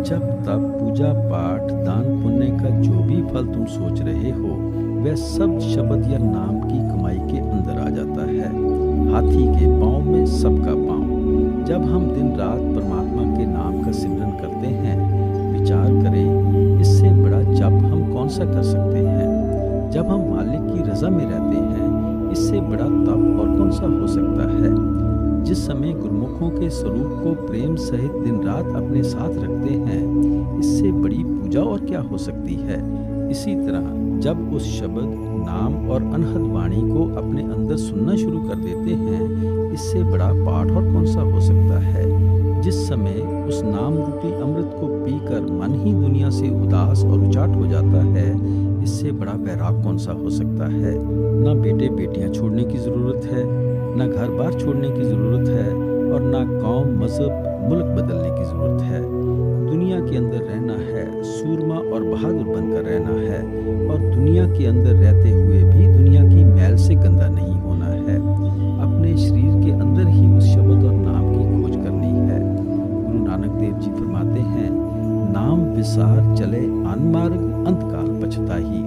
B: जब तब पूजा पाठ, दान पुण्य का जो भी फल तुम सोच रहे हो, वह सब शब्द या नाम की कमाई के अंदर आ जाता है। हाथी के पांव में सबका पांव। जब हम दिन रात परमात्मा के नाम का सिमरन करते हैं, विचार करें, इससे बड़ा जप हम कौन सा कर सकते हैं? जब हम मालिक की रजा में रहते हैं, इससे बड़ा तप और कौन सा हो सकता है? जिस समय गुरुमुखों के स्वरूप को प्रेम सहित दिन रात अपने साथ रखते हैं, इससे बड़ी पूजा और क्या हो सकती है? इसी तरह जब उस शब्द, नाम और अनहद वाणी को अपने अंदर सुनना शुरू कर देते हैं, इससे बड़ा पाठ और कौन सा हो सकता है? जिस समय उस नाम रूपी अमृत को पीकर मन ही दुनिया से उदास और उचाट हो जाता है, इससे बड़ा वैराग कौन सा हो सकता है? ना बेटे बेटियां छोड़ने की जरूरत है, ना घर बार छोड़ने की जरूरत है, और ना कौम, मजहब, मुल्क बदलने की जरूरत है। दुनिया के अंदर रहना है, सूरमा और बहादुर बनकर रहना है, और दुनिया के अंदर रहते हुए भी दुनिया की मैल से गंदा नहीं होना है। अपने शरीर के अंदर ही उस शब्द और नाम की खोज करनी है। गुरु नानक देव जी फरमाते हैं, नाम विसार चले अनमार्ग, अंतकाल पछताही।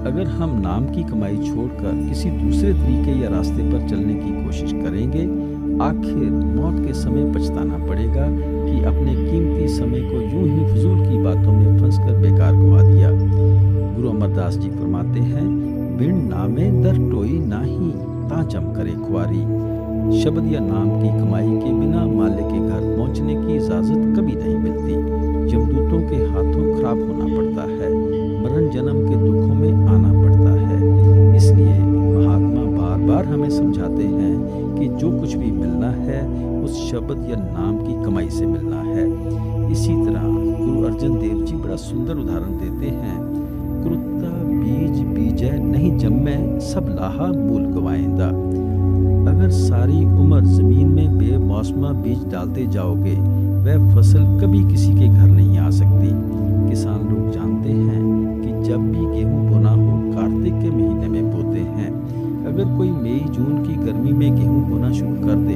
B: अगर हम नाम की कमाई छोड़कर किसी दूसरे तरीके या रास्ते पर चलने की कोशिश करेंगे, आखिर मौत के समय पछताना पड़ेगा कि अपने कीमती समय को यूं ही फजूल की बातों में फंसकर बेकार गवा दिया। गुरु अमरदास जी फरमाते हैं, बिन नामे दर टोई नाही ताचम करे खुआरी। शब्द या नाम की कमाई के बिना मालिक के घर पहुंचने की इजाजत कभी नहीं मिलती। यमदूतों के हाथों खराब होना पड़ता है, मरण जन्म के दुखों में आना पड़ता है। इसलिए महात्मा बार बार हमें समझाते हैं कि जो कुछ भी मिलना है उस शब्द या नाम की कमाई से मिलना है। इसी तरह गुरु अर्जन देव जी बड़ा सुंदर उदाहरण देते हैं, कुरुत्ता बीज बीजय नहीं जम्मै, सब लाहा मूल गवाएंदा। अगर सारी उम्र जमीन में बेमौसमा बीज डालते जाओगे, वह फसल कभी किसी के घर नहीं आ सकती। किसान लोग जानते हैं कि जब भी गेहूं बोना हो कार्तिक के महीने में बोते हैं। अगर कोई मई जून की गर्मी में गेहूं बोना शुरू कर दे,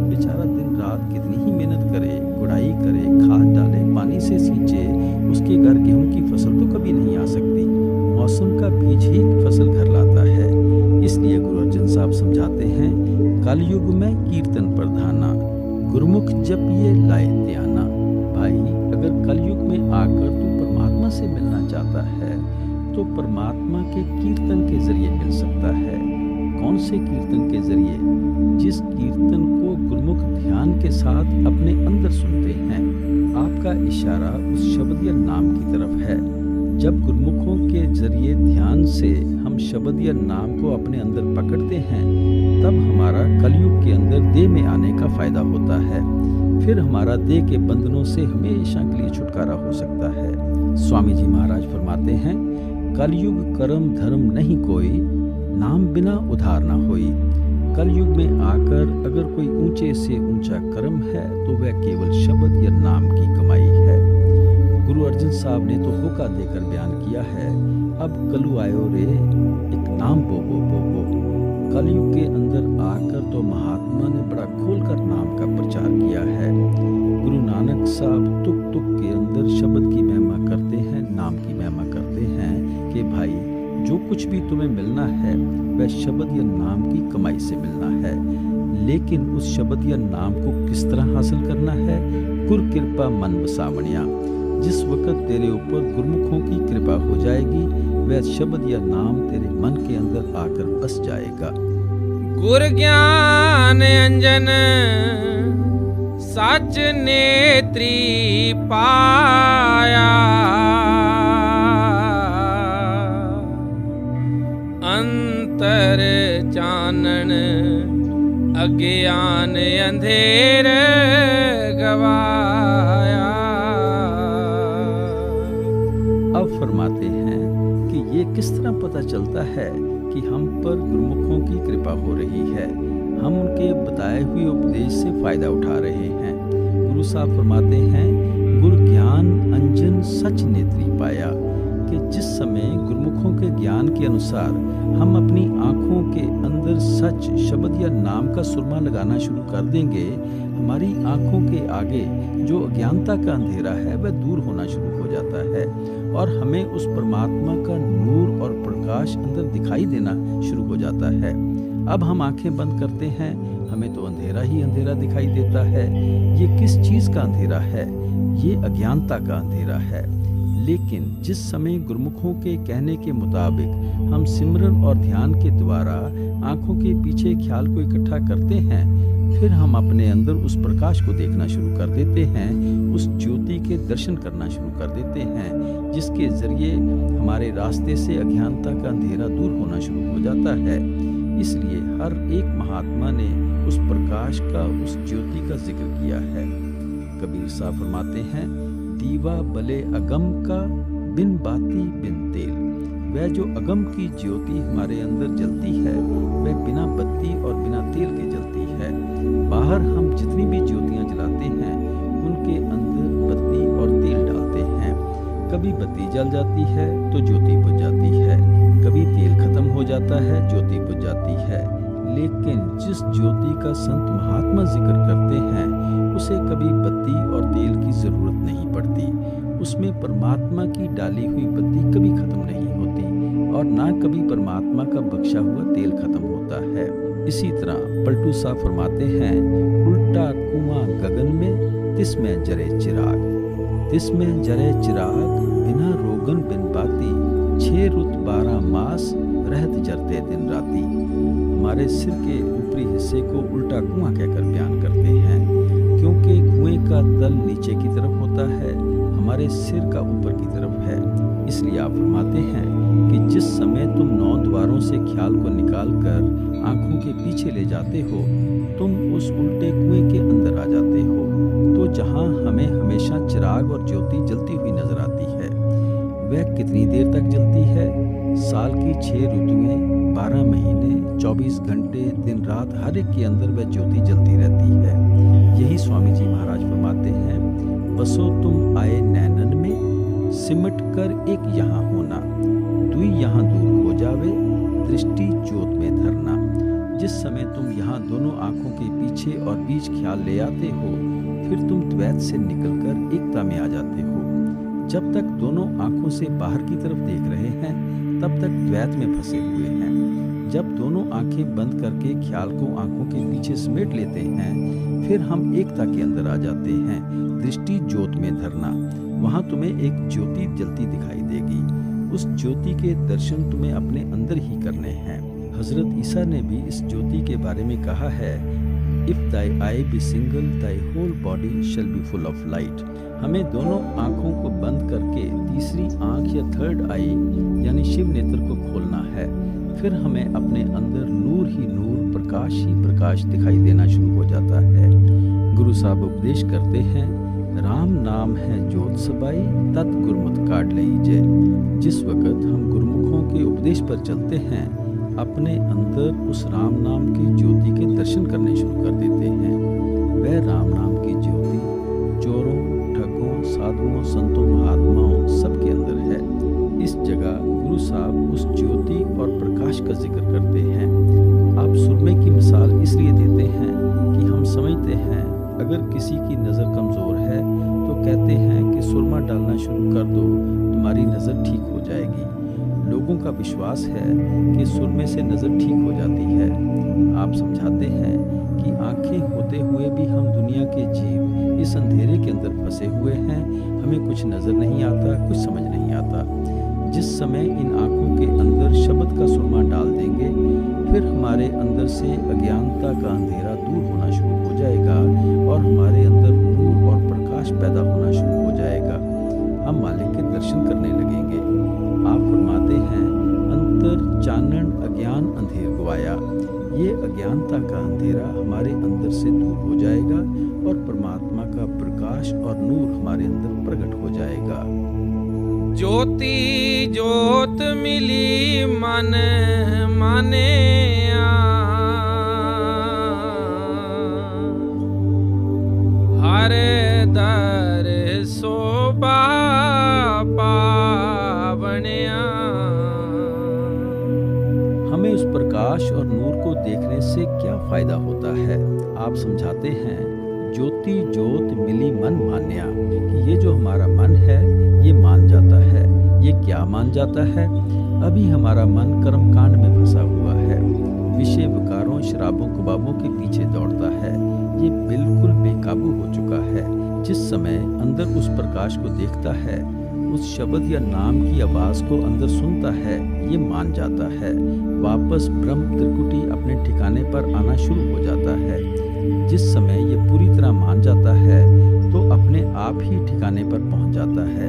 B: बेचारा दिन रात कितनी ही मेहनत करे, गुड़ाई करे, खाद डाले, पानी से सींचे, उसके घर गेहूं की फसल तो कभी नहीं आ सकती। मौसम का बीज ही फसल घर लाता है। इसलिए गुरु अर्जन साहब समझाते हैं, कलयुग में कीर्तन प्रधाना, गुरुमुख जप ये लाए ध्याना। भाई, अगर कलयुग में आकर तू परमात्मा से मिलना चाहता है तो परमात्मा के कीर्तन के जरिए मिल सकता है। कौन से कीर्तन के जरिए? जिस कीर्तन को गुरुमुख ध्यान के साथ अपने अंदर सुनते हैं। आपका इशारा उस शब्द या नाम की तरफ है। जब गुरुमुखों के जरिए ध्यान से हम शब्द या नाम को अपने अंदर पकड़ते हैं, तब हमारा कलयुग के अंदर देह में आने का फायदा होता है। फिर हमारा देह के बंधनों से हमेशा के लिए छुटकारा हो सकता है। स्वामी जी महाराज फरमाते हैं, कलयुग कर्म धर्म नहीं कोई, नाम बिना उधार ना होई। कलयुग में आकर अगर कोई ऊंचे से ऊंचा कर्म है तो वह केवल शब्द या नाम की कमाई है। गुरु अर्जन साहब ने तो होका देकर बयान किया है, अब कलु आयो रे एक नाम बोबो बोबो। कलयुग के अंदर आकर तो महात्मा ने बड़ा खोलकर नाम का प्रचार किया है। गुरु नानक साहब तुक तुक के अंदर शब्द की महिमा करते हैं, नाम की महिमा करते हैं कि भाई जो कुछ भी तुम्हें मिलना है वह शब्द या नाम की कमाई से मिलना है। लेकिन उस शब्द या नाम को किस तरह हासिल करना है? गुर कृपा मन बसावणिया। जिस वक्त तेरे ऊपर गुरुमुखों की कृपा हो जाएगी, वह शब्द या नाम तेरे मन के अंदर आकर बस जाएगा।
A: गुर ज्ञान अंजन सच नेत्री पाया, अंतर चानन अज्ञान अंधेर गवाया।
B: अब फरमाते हैं कि ये किस तरह पता चलता है कि हम पर गुरुमुखों की कृपा हो रही है, हम उनके बताए हुए उपदेश से फायदा उठा रहे हैं। गुरु साहब फरमाते हैं, गुरु ज्ञान अंजन सच नेत्री पाया, कि जिस समय गुरुमुखों के ज्ञान के अनुसार हम अपनी आंखों के अंदर सच शब्द या नाम का सुरमा लगाना शुरू कर देंगे, हमारी आंखों के आगे जो अज्ञानता का अंधेरा है वह दूर होना शुरू हो जाता है और हमें उस परमात्मा का नूर और प्रकाश अंदर दिखाई देना शुरू हो जाता है। अब हम आंखें बंद करते हैं, हमें तो अंधेरा ही अंधेरा दिखाई देता है। ये किस चीज का अंधेरा है? ये अज्ञानता का अंधेरा है। लेकिन जिस समय गुरुमुखों के कहने के मुताबिक हम सिमरन और ध्यान के द्वारा आंखों के पीछे ख्याल को इकट्ठा करते हैं, फिर हम अपने अंदर उस प्रकाश को देखना शुरू कर देते हैं, उस ज्योति के दर्शन करना शुरू कर देते हैं, जिसके जरिए हमारे रास्ते से अज्ञानता का अंधेरा दूर होना शुरू हो जाता है। इसलिए हर एक महात्मा ने उस प्रकाश का, उस ज्योति का जिक्र किया है। कबीर साहब फरमाते हैं, दीवा बले अगम का बिन बाती बिन तेल। वह जो अगम की ज्योति हमारे अंदर जलती है वह बिना बत्ती और बिना तेल के जलती है। बाहर हम जितनी भी ज्योतियां जलाते हैं उनके अंदर बत्ती और तेल डालते हैं। कभी बत्ती जल जाती है तो ज्योति बुझ जाती है, कभी तेल खत्म हो जाता है, ज्योति बुझ जाती है। लेकिन जिस ज्योति का संत महात्मा जिक्र करते हैं उसे कभी बत्ती और तेल की जरूरत नहीं पड़ती। उसमें परमात्मा की डाली हुई बत्ती कभी खत्म नहीं होती और ना कभी परमात्मा का बख्शा हुआ तेल खत्म होता है। इसी तरह पलटू साहब फरमाते हैं, उल्टा कुआं गगन में तिसमें जरे चिराग। तिसमें जरे चिराग बिना रोगन बिन बाती, 6 रुत 12 मास रहत जरते दिन राती। हमारे सिर के ऊपरी हिस्से को उल्टा कुआं कहकर बयान करते हैं, क्योंकि कुएं का तल नीचे की तरफ होता है, हमारे सिर का ऊपर की तरफ है। इसलिए आप फरमाते हैं कि जिस समय तुम 9 द्वारों से ख्याल को निकाल कर आंखों के पीछे ले जाते हो, तुम उस उल्टे कुएं के अंदर आ जाते हो। तो जहां हमें हमेशा चिराग और ज्योति जलती हुई नजर आती है, वह कितनी देर तक जलती है? साल की 6 ऋतुएं, 12 महीने, 24 घंटे, दिन रात, हर एक के अंदर वह ज्योति जलती रहती है। यही स्वामी जी महाराज फरमाते हैं, बसो तुम आए नैनन में, सिमट कर एक यहाँ होना, दुई यहाँ दूर हो जावे, दृष्टि ज्योत में धरना। जिस समय तुम यहाँ दोनों आंखों के पीछे और बीच ख्याल ले आते हो, फिर तुम द्वैत से निकलकर एकता में आ जाते हो। जब तक दोनों आंखों से बाहर की तरफ देख रहे हैं, तब तक द्वैत में फंसे हुए हैं। जब दोनों आंखें बंद करके ख्याल को आंखों के पीछे समेट लेते हैं, फिर हम एकता के अंदर आ जाते हैं, दृष्टि ज्योत में धरना। वहां तुम्हें एक ज्योति जलती दिखाई देगी। उस ज्योति के दर्शन तुम्हें अपने अंदर ही करने हैं। हजरत ईसा ने भी इस ज्योति के बारे में कहा है, if thy eye be single, thy whole body shall be full of light। हमें दोनों आंखों को बंद करके तीसरी आंख या थर्ड आई यानी शिव नेत्र को खोलना है। फिर हमें अपने अंदर नूर ही नूर, प्रकाश ही प्रकाश दिखाई देना शुरू हो जाता है। गुरु साहब उपदेश करते हैं, राम नाम है ज्योत सबाई, तत् गुरमुत काट लीजिए। जिस वक्त हम गुरुमुखों के उपदेश पर चलते हैं, अपने अंदर उस राम नाम की ज्योति के दर्शन करने शुरू कर देते हैं। वह राम नाम की ज्योति चोरों, ठगों, साधुओं, संतों, महात्माओं सबके अंदर है। इस जगह गुरु साहब उस ज्योति और प्रकाश का जिक्र करते हैं। आप सुरमे की मिसाल इसलिए देते हैं कि हम समझते हैं अगर किसी की नज़र कमज़ोर है तो कहते हैं कि सुरमा डालना शुरू कर दो, तुम्हारी नज़र ठीक हो जाएगी। लोगों का विश्वास है कि सुरमे से नज़र ठीक हो जाती है। आप समझाते हैं कि आंखें होते हुए भी हम दुनिया के जीव इस अंधेरे के अंदर फंसे हुए हैं, हमें कुछ नज़र नहीं आता, कुछ समझ नहीं आता। जिस समय इन आंखों के अंदर शब्द का सुरमा डाल देंगे, फिर हमारे अंदर से अज्ञानता का अंधेरा दूर होना शुरू हो जाएगा और हमारे अंदर नूर और प्रकाश पैदा होना शुरू हो जाएगा। हम मालिक के दर्शन करने लगेंगे। आप फरमाते हैं, अंतर चानन अज्ञान अंधेर गवाया। ये अज्ञानता का अंधेरा हमारे अंदर से दूर हो जाएगा और परमात्मा का प्रकाश और नूर हमारे अंदर प्रकट हो जाएगा।
A: ज्योति ज्योत मिली मन माने हर दर सोबा पावनिया।
B: हमें उस प्रकाश और नूर को देखने से क्या फायदा होता है? आप समझाते हैं, ज्योति ज्योत मिली मन मान्या, कि ये जो हमारा मन है ये मान जाता है। ये क्या मान जाता है? अभी हमारा मन कर्मकांड में फंसा हुआ है, विषय विकारों, शराबों, कबाबों के पीछे दौड़ता है। ये बिल्कुल बेकाबू हो चुका है। जिस समय अंदर उस प्रकाश को देखता है, उस शब्द या नाम की आवाज को अंदर सुनता है, ये मान जाता है। वापस ब्रह्म त्रिकुटी अपने ठिकाने पर आना शुरू हो जाता है। जिस समय ये पूरी तरह मान जाता है तो अपने आप ही ठिकाने पर पहुंच जाता है।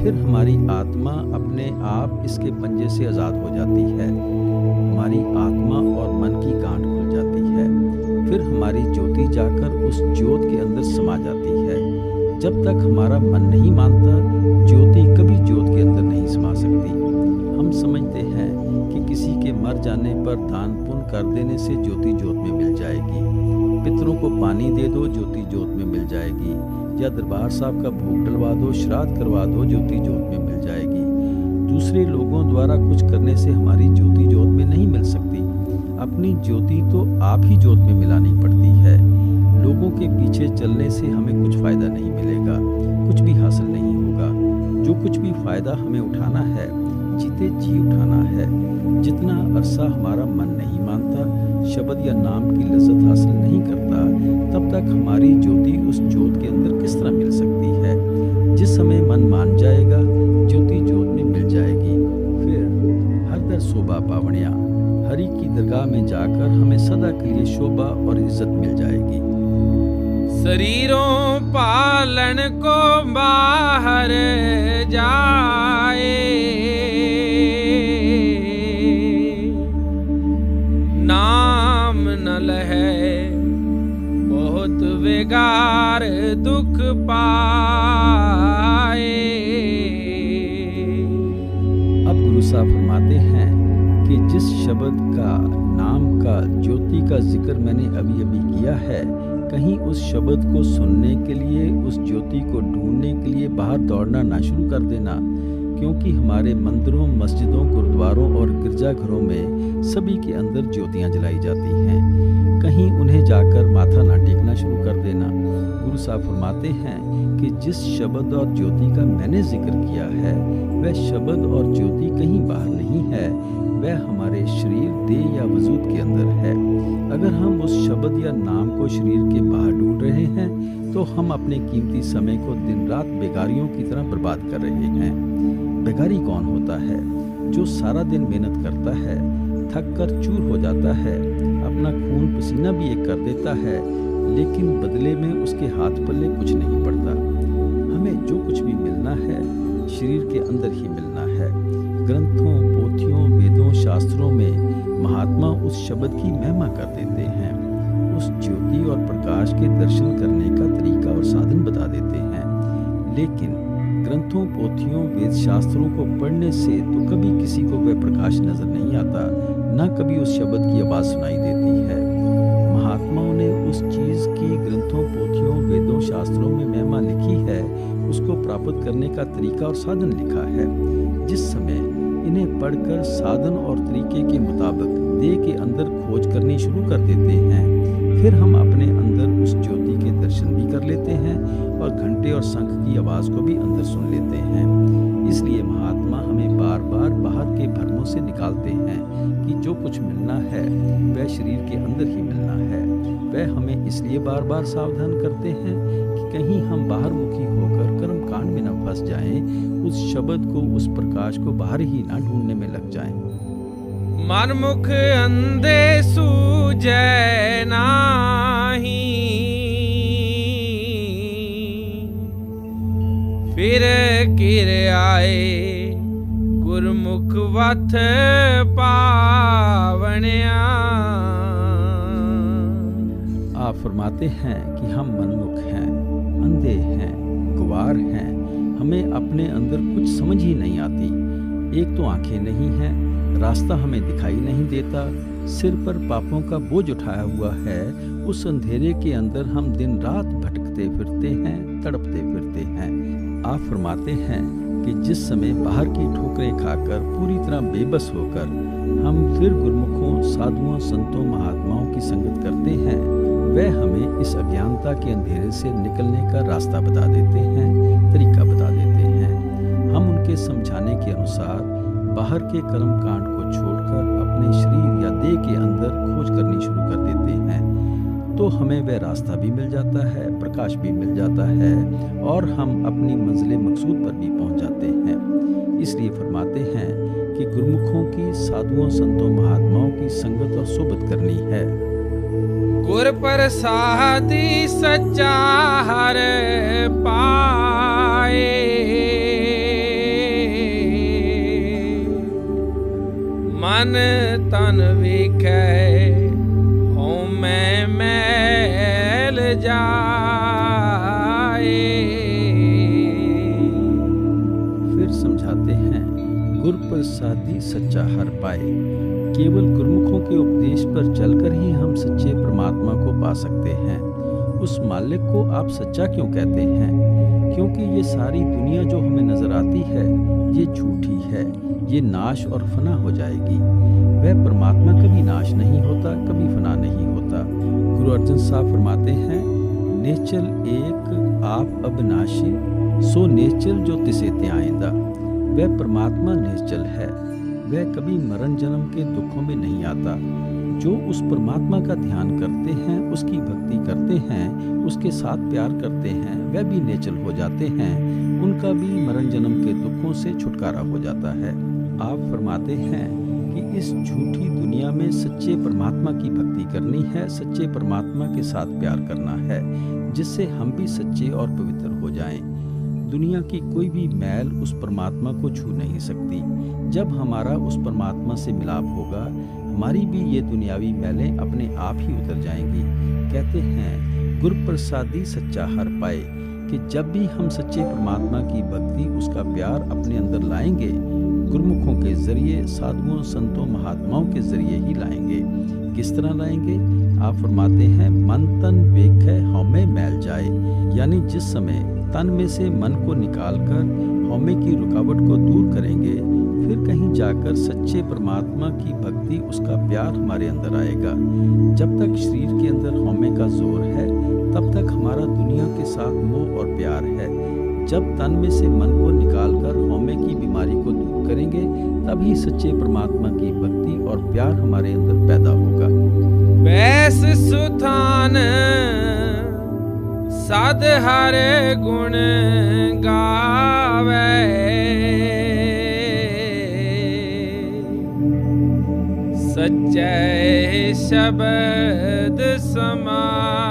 B: फिर हमारी आत्मा अपने आप इसके पंजे से आज़ाद हो जाती है। हमारी आत्मा और मन की गांठ खुल जाती है। फिर हमारी ज्योति जाकर उस ज्योत के अंदर समा जाती है। जब तक हमारा मन नहीं मानता, ज्योति कभी ज्योत के अंदर नहीं समा सकती। हम समझते हैं कि किसी के मर जाने पर दान पुण्य कर देने से ज्योति ज्योत में मिल जाएगी, पितरों को पानी दे दो, ज्योति ज्योत में मिल जाएगी, या दरबार साहब का भोग डलवा दो, श्राद्ध करवा दो, ज्योति ज्योत में मिल जाएगी। दूसरे लोगों द्वारा कुछ करने से हमारी ज्योति ज्योत में नहीं मिल सकती। अपनी ज्योति तो आप ही ज्योत में मिलानी पड़ती है। लोगों के पीछे चलने से हमें कुछ फायदा नहीं मिलेगा, कुछ भी हासिल नहीं होगा। जो कुछ भी फायदा हमें उठाना है, जीते जी उठाना है। जितना अरसा हमारा मन नहीं मानता, शब्द या नाम की लज्जत हासिल नहीं करता, तब तक हमारी ज्योति उस ज्योत के अंदर किस तरह मिल सकती है? जिस समय मन मान जाएगा, ज्योति ज्योत में मिल जाएगी। फिर शोभा पावणिया। हरि की दरगाह में जाकर हमें सदा के लिए शोभा और इज्जत मिल जाएगी।
A: शरीरों पालन को बाहर जाए, नाम न लहे बहुत बेगार दुख पाए।
B: अब गुरु साहब फरमाते हैं कि जिस शब्द का, नाम का, ज्योति का जिक्र मैंने अभी अभी किया है, कहीं उस शब्द को सुनने के लिए, उस ज्योति को ढूंढने के लिए बाहर दौड़ना ना शुरू कर देना, क्योंकि हमारे मंदिरों, मस्जिदों, गुरुद्वारों और गिरजाघरों में सभी के अंदर ज्योतियां जलाई जाती हैं। कहीं उन्हें जाकर माथा ना टेकना शुरू कर देना। गुरु साहब फरमाते हैं कि जिस शब्द और ज्योति का मैंने जिक्र किया है, वह शब्द और ज्योति कहीं बाहर नहीं है, वह हमारे शरीर, देह या वजूद के अंदर है। अगर हम उस शब्द या नाम को शरीर के बाहर ढूंढ रहे हैं तो हम अपने कीमती समय को दिन रात बेगारियों की तरह बर्बाद कर रहे हैं। बेगारी कौन होता है? जो सारा दिन मेहनत करता है, थक कर चूर हो जाता है, अपना खून पसीना भी एक कर देता है, लेकिन बदले में उसके हाथ पल्ले कुछ नहीं पड़ता। हमें जो कुछ भी मिलना है शरीर के अंदर ही मिलना है। ग्रंथों, पोथियों, वेदों, शास्त्रों में महात्मा उस शब्द की महिमा कर देते हैं, उस ज्योति और प्रकाश के दर्शन करने का तरीका और साधन बता देते हैं। लेकिन ग्रंथों, पोथियों, वेद शास्त्रों को पढ़ने से तो कभी किसी को वह प्रकाश नजर नहीं आता, न कभी उस शब्द की आवाज सुनाई देती है। महात्माओं ने उस चीज की ग्रंथों, पोथियों, वेदों, शास्त्रों में महिमा लिखी है, उसको प्राप्त करने का तरीका और साधन लिखा है। जिस समय इन्हें पढ़कर साधन और तरीके के मुताबिक देह के अंदर खोज करनी शुरू कर देते हैं, फिर हम अपने अंदर उस ज्योति के दर्शन भी कर लेते हैं और घंटे और शंख की आवाज को भी अंदर सुन लेते हैं। इसलिए महात्मा हमें बार बार बाहर के भ्रमों से निकालते हैं कि जो कुछ मिलना है वह शरीर के अंदर ही मिलना है। वह हमें इसलिए बार बार सावधान करते हैं कि कहीं हम बाहर मुखी होकर कर्म कांड में न फंस जाएं, उस शब्द को, उस प्रकाश को बाहर ही ना ढूंढने में लग जाएं।
A: मन मुख अंधे सूझे नाही, फिर किर आए गुरमुख वथ पावणिया।
B: आप फरमाते हैं कि हम मनमुख हैं, अंधे हैं, गुवार हैं, हमें अपने अंदर कुछ समझ ही नहीं आती। एक तो आंखें नहीं हैं, रास्ता हमें दिखाई नहीं देता, सिर पर पापों का बोझ उठाया हुआ है। उस अंधेरे के अंदर हम दिन रात भटकते फिरते हैं, तड़पते फिरते हैं। आप फरमाते हैं कि जिस समय बाहर की ठोकरें खाकर पूरी तरह बेबस होकर हम फिर गुरमुखों, साधुओं, संतों, महात्माओं की संगत करते हैं, वह हमें इस अज्ञानता के अंधेरे से निकलने का रास्ता बता देते हैं, तरीका बता देते हैं। हम उनके समझाने के अनुसार बाहर के कर्म कांड को छोड़कर अपने शरीर या देह के अंदर खोज करनी शुरू कर देते हैं, तो हमें वह रास्ता भी मिल जाता है, प्रकाश भी मिल जाता है और हम अपनी मंजिल मकसूद पर भी पहुंच जाते हैं। इसलिए फरमाते हैं कि गुरमुखों की, साधुओं, संतों, महात्माओं की संगत और सोबत करनी है।
A: गुर प्रसादी सच्चा हर पाए, मन तन विखे हों मैं मैल जाए।
B: फिर समझाते हैं, गुर प्रसादी सच्चा हर पाए। केवल गुरमुखों के उपदेश पर चलकर ही हम सच्चे परमात्मा को पा सकते हैं। उस मालिक को आप सच्चा क्यों कहते हैं? क्योंकि ये सारी दुनिया जो हमें नजर आती है ये झूठी है, ये नाश और फना हो जाएगी। वह परमात्मा कभी नाश नहीं होता, कभी फना नहीं होता। गुरु अर्जन साहब फरमाते हैं, नेचल एक आप अविनाशी, सो नेचल जो तिसे त्याइंदा। वह परमात्मा निश्चल है, वह कभी मरण जन्म के दुखों में नहीं आता। जो उस परमात्मा का ध्यान करते हैं, उसकी भक्ति करते हैं, उसके साथ प्यार करते हैं, वह भी नेचल हो जाते हैं, उनका भी मरण जन्म के दुखों से छुटकारा हो जाता है। आप फरमाते हैं कि इस झूठी दुनिया में सच्चे परमात्मा की भक्ति करनी है, सच्चे परमात्मा के साथ प्यार करना है, जिससे हम भी सच्चे और पवित्र हो जाएं। दुनिया की कोई भी मैल उस परमात्मा को छू नहीं सकती। जब हमारा उस परमात्मा से मिलाप होगा, हमारी भी ये दुनियावी मैलें अपने आप ही उतर जाएंगी। कहते हैं गुर प्रसादी सच्चा हर पाए, कि जब भी हम सच्चे परमात्मा की भक्ति, उसका प्यार अपने अंदर लाएंगे, गुरमुखों के जरिए, साधुओं, संतों, महात्माओं के जरिए ही लाएंगे। किस तरह लाएंगे? आप फरमाते हैं मन तन वेखै हौमे मैल जाए, यानी जिस समय तन में से मन को निकालकर हौमे की रुकावट को दूर करेंगे, फिर कहीं जाकर सच्चे परमात्मा की भक्ति, उसका प्यार हमारे अंदर आएगा। जब तक शरीर के अंदर हौमे का जोर है, तब तक हमारा दुनिया के साथ मोह और प्यार है। जब तन में से मन को निकालकर हौमे की बीमारी को दूर करेंगे, तभी सच्चे परमात्मा की भक्ति और प्यार हमारे अंदर पैदा होगा।
A: बैस सुथान सद हर गुण गावे, सच्चे शब्द समावणिया।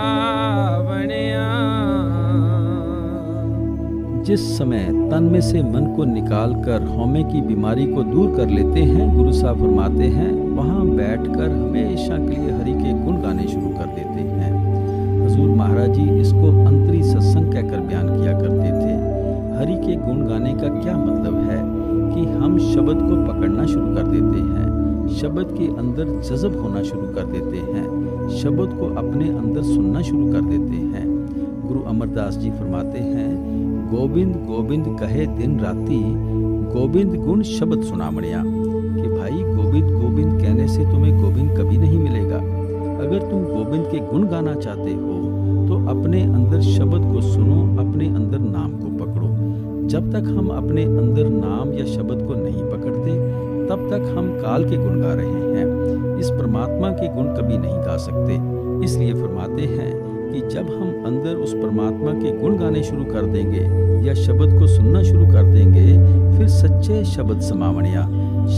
B: जिस समय तन में से मन को निकालकर हौमे की बीमारी को दूर कर लेते हैं, गुरु साहब फरमाते हैं, वहाँ बैठकर हमेशा के लिए हरि के गुण गाने शुरू कर देते हैं। हजूर महाराज जी इसको अंतरी सत्संग कहकर बयान किया करते थे। हरि के गुण गाने का क्या मतलब है? कि हम शब्द को पकड़ना शुरू कर देते हैं, शब्द के अंदर जज़ब होना शुरू कर देते हैं, शब्द को अपने अंदर सुनना शुरू कर देते हैं। गुरु अमरदास जी फरमाते हैं, गोविंद गोविंद कहे दिन राती, गोविंद गुण शब्द सुनामणिया, कि भाई गोविंद गोविंद कहने से तुम्हें गोविंद कभी नहीं मिलेगा। अगर तुम गोविंद के गुण गाना चाहते हो तो अपने अंदर शब्द को सुनो, अपने अंदर नाम को पकड़ो। जब तक हम अपने अंदर नाम या शब्द को नहीं पकड़ते, तब तक हम काल के गुण गा रहे हैं, इस परमात्मा के गुण कभी नहीं गा सकते। इसलिए फरमाते हैं कि जब हम अंदर उस परमात्मा के गुण गाने शुरू कर देंगे या शब्द को सुनना शुरू कर देंगे, फिर सच्चे शब्द समावणिया,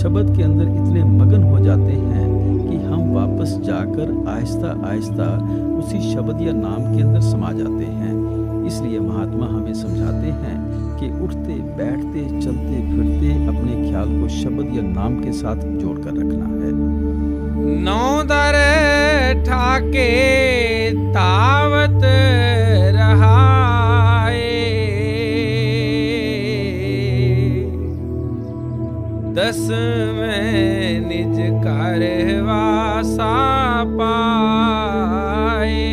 B: शब्द के अंदर इतने मगन हो जाते हैं कि हम वापस जाकर आहिस्ता आहिस्ता उसी शब्द या नाम के अंदर समा जाते हैं। इसलिए महात्मा हमें समझाते हैं कि उठते बैठते चलते फिरते अपने ख्याल को शब्द या नाम के साथ जोड़कर रखना है।
A: नौ दर ठाके तावत रहाए, दस में निज करवासा पाए,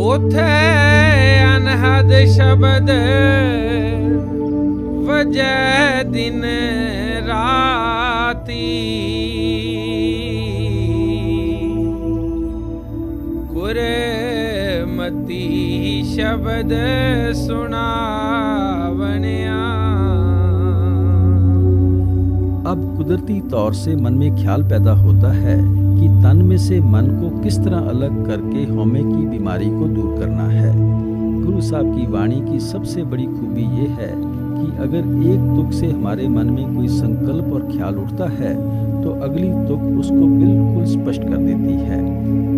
A: ओथे अनहद शब्द वजह दिन राती, गुरमती शब्द सुनावणिया।
B: अब कुदरती तौर से मन में ख्याल पैदा होता है कि तन में से मन को किस तरह अलग करके हौमे की बीमारी को दूर करना है। गुरु साहब की वाणी की सबसे बड़ी खूबी ये है कि अगर एक तुक से हमारे मन में कोई संकल्प और ख्याल उठता है, तो अगली तुक उसको बिल्कुल स्पष्ट कर देती है।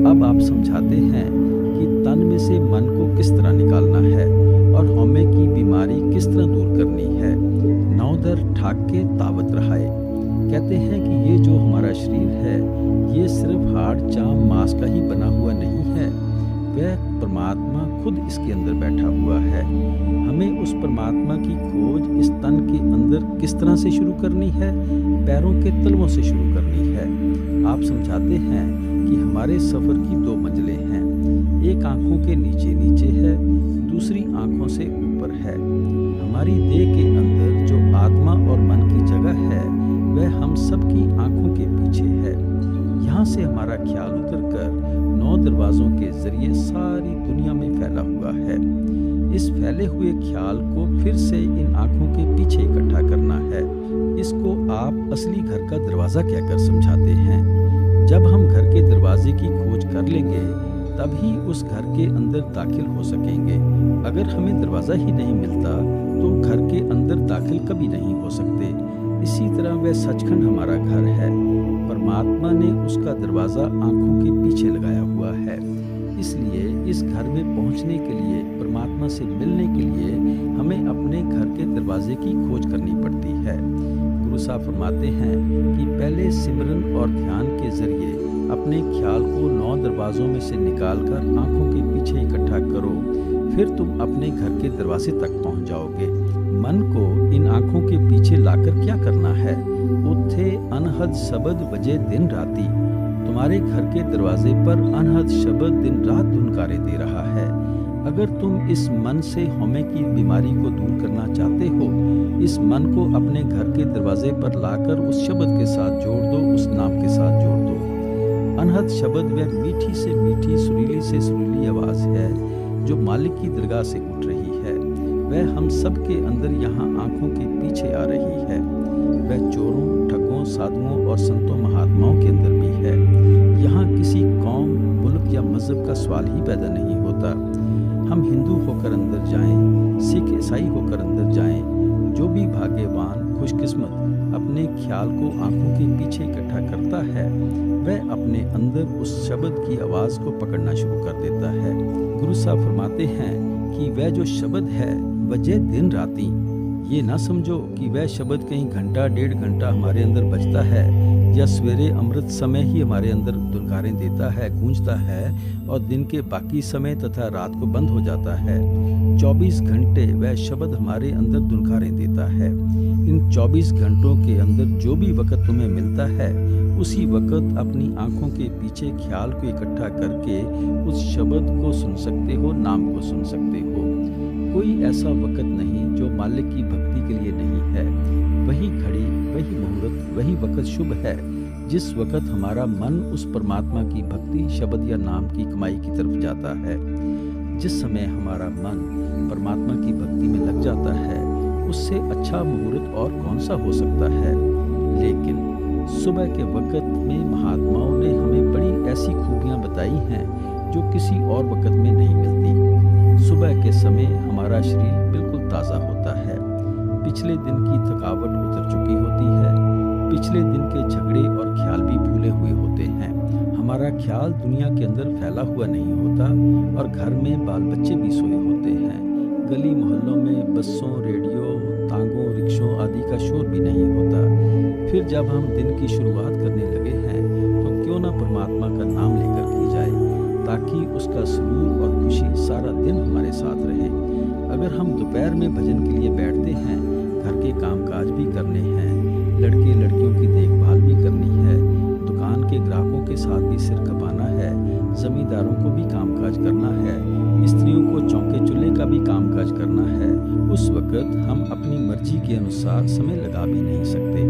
B: अब आप समझाते हैं कि तन में से मन को किस तरह निकालना है और हौमे की बीमारी किस तरह दूर करनी है। नौदर ठाक के तावत रहाए, कहते हैं कि ये जो हमारा शरीर है, ये सिर्फ हाड़ चाम मांस का ही बना हुआ नहीं है, वह परमात्मा खुद इसके अंदर बैठा हुआ है। हमें उस परमात्मा की खोज इस तन के अंदर किस तरह से शुरू करनी है? पैरों के तलवों से शुरू करनी है। आप समझाते हैं कि हमारे सफ़र की दो मंजिलें हैं, एक आंखों के नीचे नीचे है, दूसरी आंखों से ऊपर है। हमारी देह के अंदर जो आत्मा और मन की जगह है, वह हम सबकी आंखों के पीछे है। यहाँ से हमारा ख्याल उतरकर 9 दरवाज़ों के जरिए सारी दुनिया में फैला हुआ है। इस फैले हुए ख्याल को फिर से इन आंखों के पीछे इकट्ठा करना है। इसको आप असली घर का दरवाज़ा कहकर समझाते हैं। जब हम घर के दरवाजे की खोज कर लेंगे, तभी उस घर के अंदर दाखिल हो सकेंगे। अगर हमें दरवाज़ा ही नहीं मिलता, तो घर के अंदर दाखिल कभी नहीं हो सकते। इसी तरह वह सचखंड हमारा घर है। परमात्मा ने उसका दरवाज़ा आंखों के पीछे लगाया हुआ है। इसलिए इस घर में पहुंचने के लिए, परमात्मा से मिलने के लिए हमें अपने घर के दरवाजे की खोज करनी पड़ती है। गुरु साहब फरमाते हैं कि पहले सिमरन और ध्यान के जरिए अपने ख्याल को 9 दरवाज़ों में से निकालकर आंखों के पीछे इकट्ठा करो, फिर तुम अपने घर के दरवाजे तक पहुंच जाओगे। मन को इन आंखों के पीछे लाकर क्या करना है? उथे अनहद शब्द बजे दिन राती। तुम्हारे घर के दरवाजे पर अनहद शब्द दिन रात धुनकारे दे रहा है। अगर तुम इस मन से हौमे की बीमारी को दूर करना चाहते हो, इस मन को अपने घर के दरवाजे पर लाकर उस शब्द के साथ जोड़ दो, उस नाम के साथ जोड़ दो। अनहद शब्द वह मीठी से मीठी, सुरीली से सुरीली आवाज़ है जो मालिक की दरगाह से उठ रही है। वह हम सब के अंदर यहाँ आंखों के पीछे आ रही है। वह चोरों, ठगों, साधुओं और संतों महात्माओं के अंदर भी है। यहाँ किसी कौम, मुल्क या मजहब का सवाल ही पैदा नहीं होता। हम हिंदू होकर अंदर जाएं, सिख ईसाई होकर अंदर जाएं, जो भी भाग्यवान, खुशकिस्मत अपने ख्याल को आंखों के पीछे इकट्ठा करता है, वह अपने अंदर उस शब्द की आवाज़ को पकड़ना शुरू कर देता है। गुरु साहब फरमाते हैं कि वह जो शब्द है वजह दिन राती। ये ना समझो कि वह शब्द कहीं घंटा 1.5 घंटा हमारे अंदर बजता है या सवेरे अमृत समय ही हमारे अंदर दुनकारें देता है, गूंजता है और दिन के बाकी समय तथा रात को बंद हो जाता है। 24 घंटे वह शब्द हमारे अंदर दुनकारें देता है। इन 24 घंटों के अंदर जो भी वक़्त तुम्हें मिलता है, उसी वक़्त अपनी आंखों के पीछे ख्याल को इकट्ठा करके उस शब्द को सुन सकते हो, नाम को सुन सकते हो। कोई ऐसा वक़्त नहीं जो मालिक की भक्ति के लिए नहीं है। वही घड़ी, वही मुहूर्त, वही वक़्त शुभ है जिस वक़्त हमारा मन उस परमात्मा की भक्ति, शब्द या नाम की कमाई की तरफ जाता है। जिस समय हमारा मन परमात्मा की भक्ति में लग जाता है, उससे अच्छा मुहूर्त और कौन सा हो सकता है। लेकिन सुबह के वक़्त में महात्माओं ने हमें बड़ी ऐसी खूबियाँ बताई हैं जो किसी और वक़्त में नहीं मिलती। सुबह के समय हमारा शरीर बिल्कुल ताज़ा होता है। पिछले दिन की थकावट उतर चुकी होती है। पिछले दिन के झगड़े और ख्याल भी भूले हुए होते हैं। हमारा ख्याल दुनिया के अंदर फैला हुआ नहीं होता और घर में बाल बच्चे भी सोए होते हैं। गली मोहल्लों में बसों, रेडियो, तांगों, रिक्शों आदि का शोर भी नहीं होता। फिर जब हम दिन की शुरुआत करने लगे हैं तो क्यों ना परमात्मा का नाम लेकर की जाए, ताकि उसका सुरूर और खुशी सारा दिन हमारे साथ रहे। अगर हम दोपहर में भजन के लिए बैठते हैं, घर के कामकाज भी करने हैं, लड़के लड़कियों की देखभाल भी करनी है, दुकान के ग्राहकों के साथ भी सिर खपाना है, जमींदारों को भी कामकाज करना है, स्त्रियों को चौके चूल्हे का भी कामकाज करना है, उस वक़्त हम अपनी मर्जी के अनुसार समय लगा भी नहीं सकते।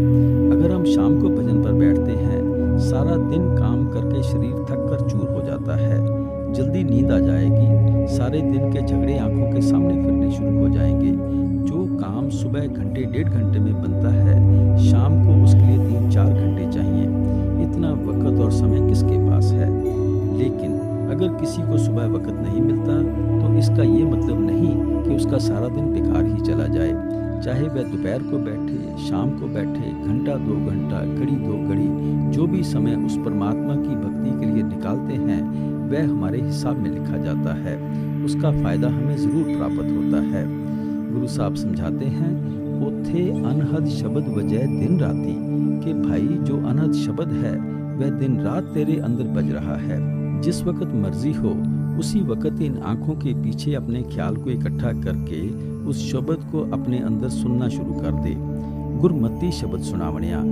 B: अगर हम शाम को भजन पर बैठते हैं, सारा दिन काम करके शरीर थक कर चूर हो जाता है, जल्दी नींद आ जाएगी, सारे दिन के झगड़े आंखों के सामने फिरने शुरू हो जाएंगे। जो काम सुबह घंटे 1.5 घंटे में बनता है, शाम को उसके लिए 3-4 घंटे चाहिए। इतना वक़्त और समय किसके पास है? लेकिन अगर किसी को सुबह वक़्त नहीं मिलता तो इसका ये मतलब नहीं कि उसका सारा दिन बेकार ही चला जाए। चाहे वह दोपहर को बैठे, शाम को बैठे, घंटा 2 घंटा, घड़ी 2 घड़ी, जो भी समय उस परमात्मा की भक्ति के लिए निकालते हैं, वह हमारे हिसाब में लिखा जाता है। उसका फ़ायदा हमें ज़रूर प्राप्त होता है। गुरु साहब समझाते हैं, ओथे अनहद शब्द वजह दिन राती, कि भाई जो अनहद शब्द है वह दिन रात तेरे अंदर बज रहा है। जिस वक़्त मर्जी हो उसी वक़्त इन आँखों के पीछे अपने ख्याल को इकट्ठा करके उस शब्द को अपने अंदर सुनना शुरू कर दे। गुरमती शब्द सुनावणिया,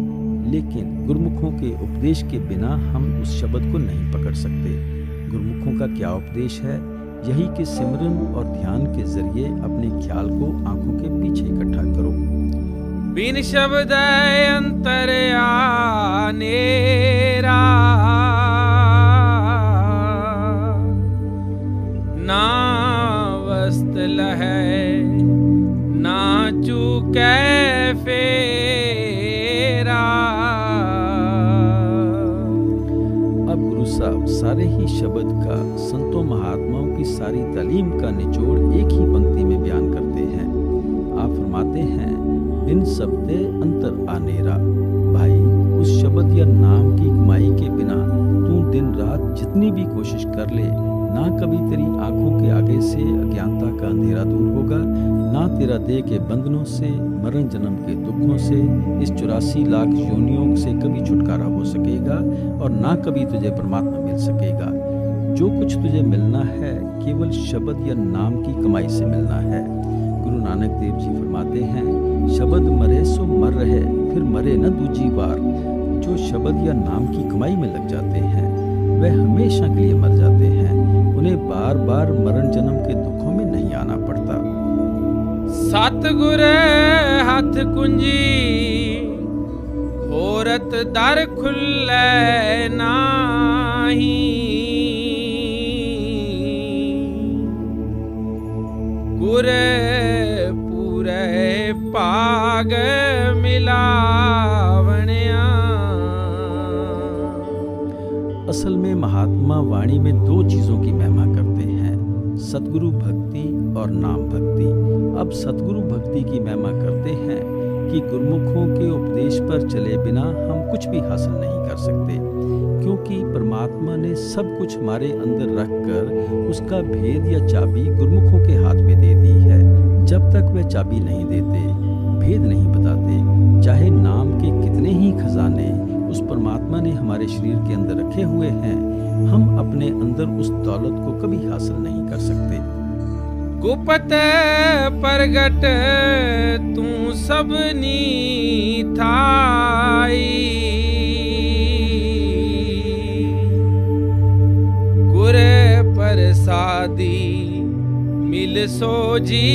B: लेकिन गुरमुखों के उपदेश के बिना हम उस शब्द को नहीं पकड़ सकते। गुरमुखों का क्या उपदेश है? यही कि सिमरन और ध्यान के जरिए अपने ख्याल को आंखों के पीछे इकट्ठा करो।
A: बिन शब्द अंतर आनेरा, ना वस्त लहै ना चूकै फेरा।
B: अब गुरु साहब सारे ही शब्द का, संतों महात्माओं की सारी तालीम का निचोड़ एक ही पंक्ति में बयान करते हैं। आप फरमाते हैं, बिन शब्दे अंतर आनेरा। भाई, उस शब्द या नाम की कमाई के बिना तू दिन रात जितनी भी कोशिश कर ले, ना कभी तेरी आंखों के आगे से अज्ञानता का अंधेरा दूर होगा, ना तेरा देह के बंधनों से, मरण जन्म के दुखों से, इस 84 लाख योनियों से कभी छुटकारा हो सकेगा, और ना कभी तुझे परमात्मा मिल सकेगा। जो कुछ तुझे मिलना है केवल शब्द या नाम की कमाई से मिलना है। गुरु नानक देव जी फरमाते हैं, शब्द मरे सो मर रहे, फिर मरे न दूजी बार। जो शब्द या नाम की कमाई में लग जाते हैं वह हमेशा के लिए मर जाते हैं, उन्हें बार बार मरण जन्म के दुखों में नहीं आना पड़ता।
A: सतगुर हथ कुंजी होरत दर खुले नाही, गुर पूरे पाग मिलावणिया।
B: असल में महात्मा वाणी में दो चीजों की महिमा करते हैं, सतगुरु भक्ति और नाम भक्ति। अब सतगुरु भक्ति की महिमा करते हैं कि गुरुमुखों के उपदेश पर चले बिना हम कुछ भी हासिल नहीं कर सकते, क्योंकि परमात्मा ने सब कुछ हमारे अंदर रखकर उसका भेद या चाबी गुरुमुखों के हाथ में दे दी है। जब तक वे चाबी नहीं देते, भेद नहीं बताते, चाहे नाम के कितने ही खजाने उस परमात्मा ने हमारे शरीर के अंदर रखे हुए हैं, हम अपने अंदर उस दौलत को कभी हासिल नहीं कर सकते।
A: गुपत प्रगट तू सबनी थाई, गुर प्रसादी मिल सोजी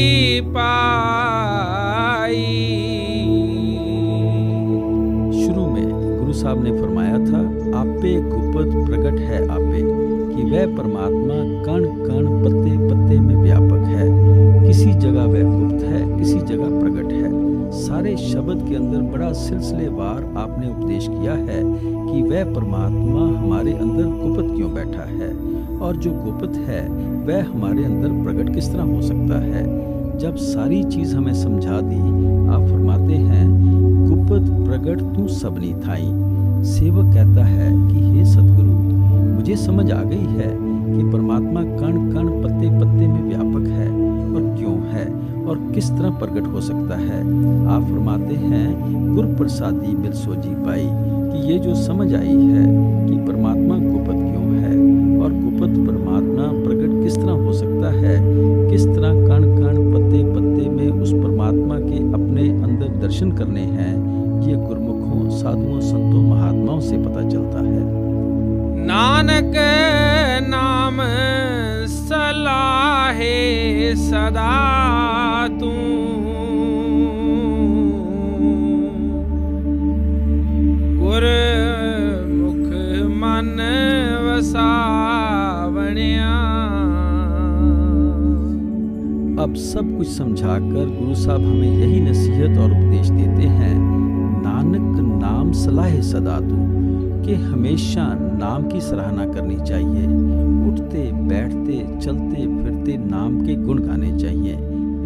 A: पाई।
B: शुरू में गुरु साहब ने फरमाया था, आपे गुपत प्रगट है आपे, कि वह परमात्मा कण कण पत्ते पत्ते में व्यापक है। किसी जगह वह गुप्त है, किसी जगह प्रकट है। सारे शब्द के अंदर बड़ा सिलसिलेवार आपने उपदेश किया है कि वह परमात्मा हमारे अंदर गुप्त क्यों बैठा है, और जो गुप्त है वह हमारे अंदर प्रकट किस तरह हो सकता है। जब सारी चीज हमें समझा दी, आप फरमाते हैं, गुप्त प्रकट तू सबनी थाई। सेवक कहता है कि हे सतगुरु, मुझे समझ आ गई है कि परमात्मा कण कण पत्ते पत्ते में व्यापक है, और क्यों है और किस तरह प्रकट हो सकता है। आप फरमाते हैं, गुर प्रसादी बिल सोजी पाई, कि ये जो समझ आई है कि परमात्मा गुप्त क्यों है और गुप्त परमात्मा प्रकट किस तरह हो सकता है, किस तरह कण कण पत्ते पत्ते में उस परमात्मा के अपने अंदर दर्शन करने हैं, ये गुरुमुखों, साधुओं, संतों, महात्माओं से पता चलता है।
A: नानक नाम सलाहे सदा तू, गुर मुख मन वसावणिया।
B: अब सब कुछ समझाकर गुरु साहब हमें यही नसीहत और उपदेश देते हैं, नानक नाम सलाहे सदा तू, कि हमेशा नाम की सराहना करनी चाहिए। उठते बैठते चलते फिरते नाम के गुण गाने चाहिए,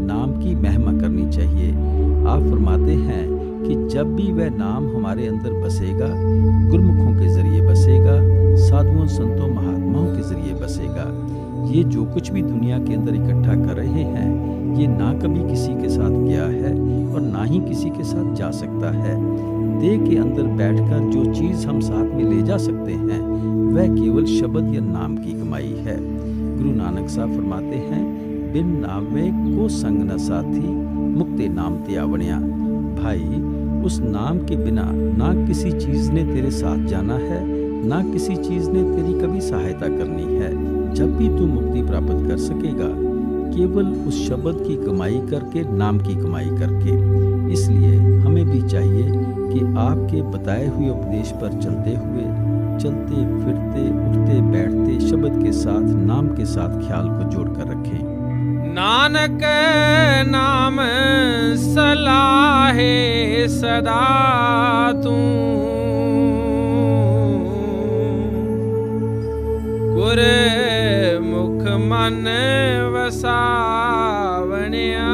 B: नाम की महिमा करनी चाहिए। आप फरमाते हैं कि जब भी वह नाम हमारे अंदर बसेगा, गुरुमुखों के जरिए बसेगा, साधुओं, संतों, महात्माओं के जरिए बसेगा। ये जो कुछ भी दुनिया के अंदर इकट्ठा कर रहे हैं, ये ना कभी किसी के साथ गया है और ना ही किसी के साथ जा सकता है। देह के अंदर बैठकर जो चीज हम साथ में ले जा सकते हैं, वह केवल शब्द या नाम की कमाई है। गुरु नानक साहब फरमाते हैं, बिन नामे को संग न साथी, मुक्ते नाम त्यावणिया। भाई, उस नाम के बिना ना किसी चीज ने तेरे साथ जाना है, ना किसी चीज ने तेरी कभी सहायता करनी है। जब भी तू मुक्ति प्राप्त कर सकेगा, केवल उस शब्द की कमाई करके, नाम की कमाई करके। इसलिए हमें भी चाहिए कि आपके बताए हुए उपदेश पर चलते हुए, चलते फिरते उठते बैठते शब्द के साथ, नाम के साथ ख्याल को जोड़कर रखें।
A: नानक नाम सलाहे सदा तू, गुर मुख मन वसावणिया।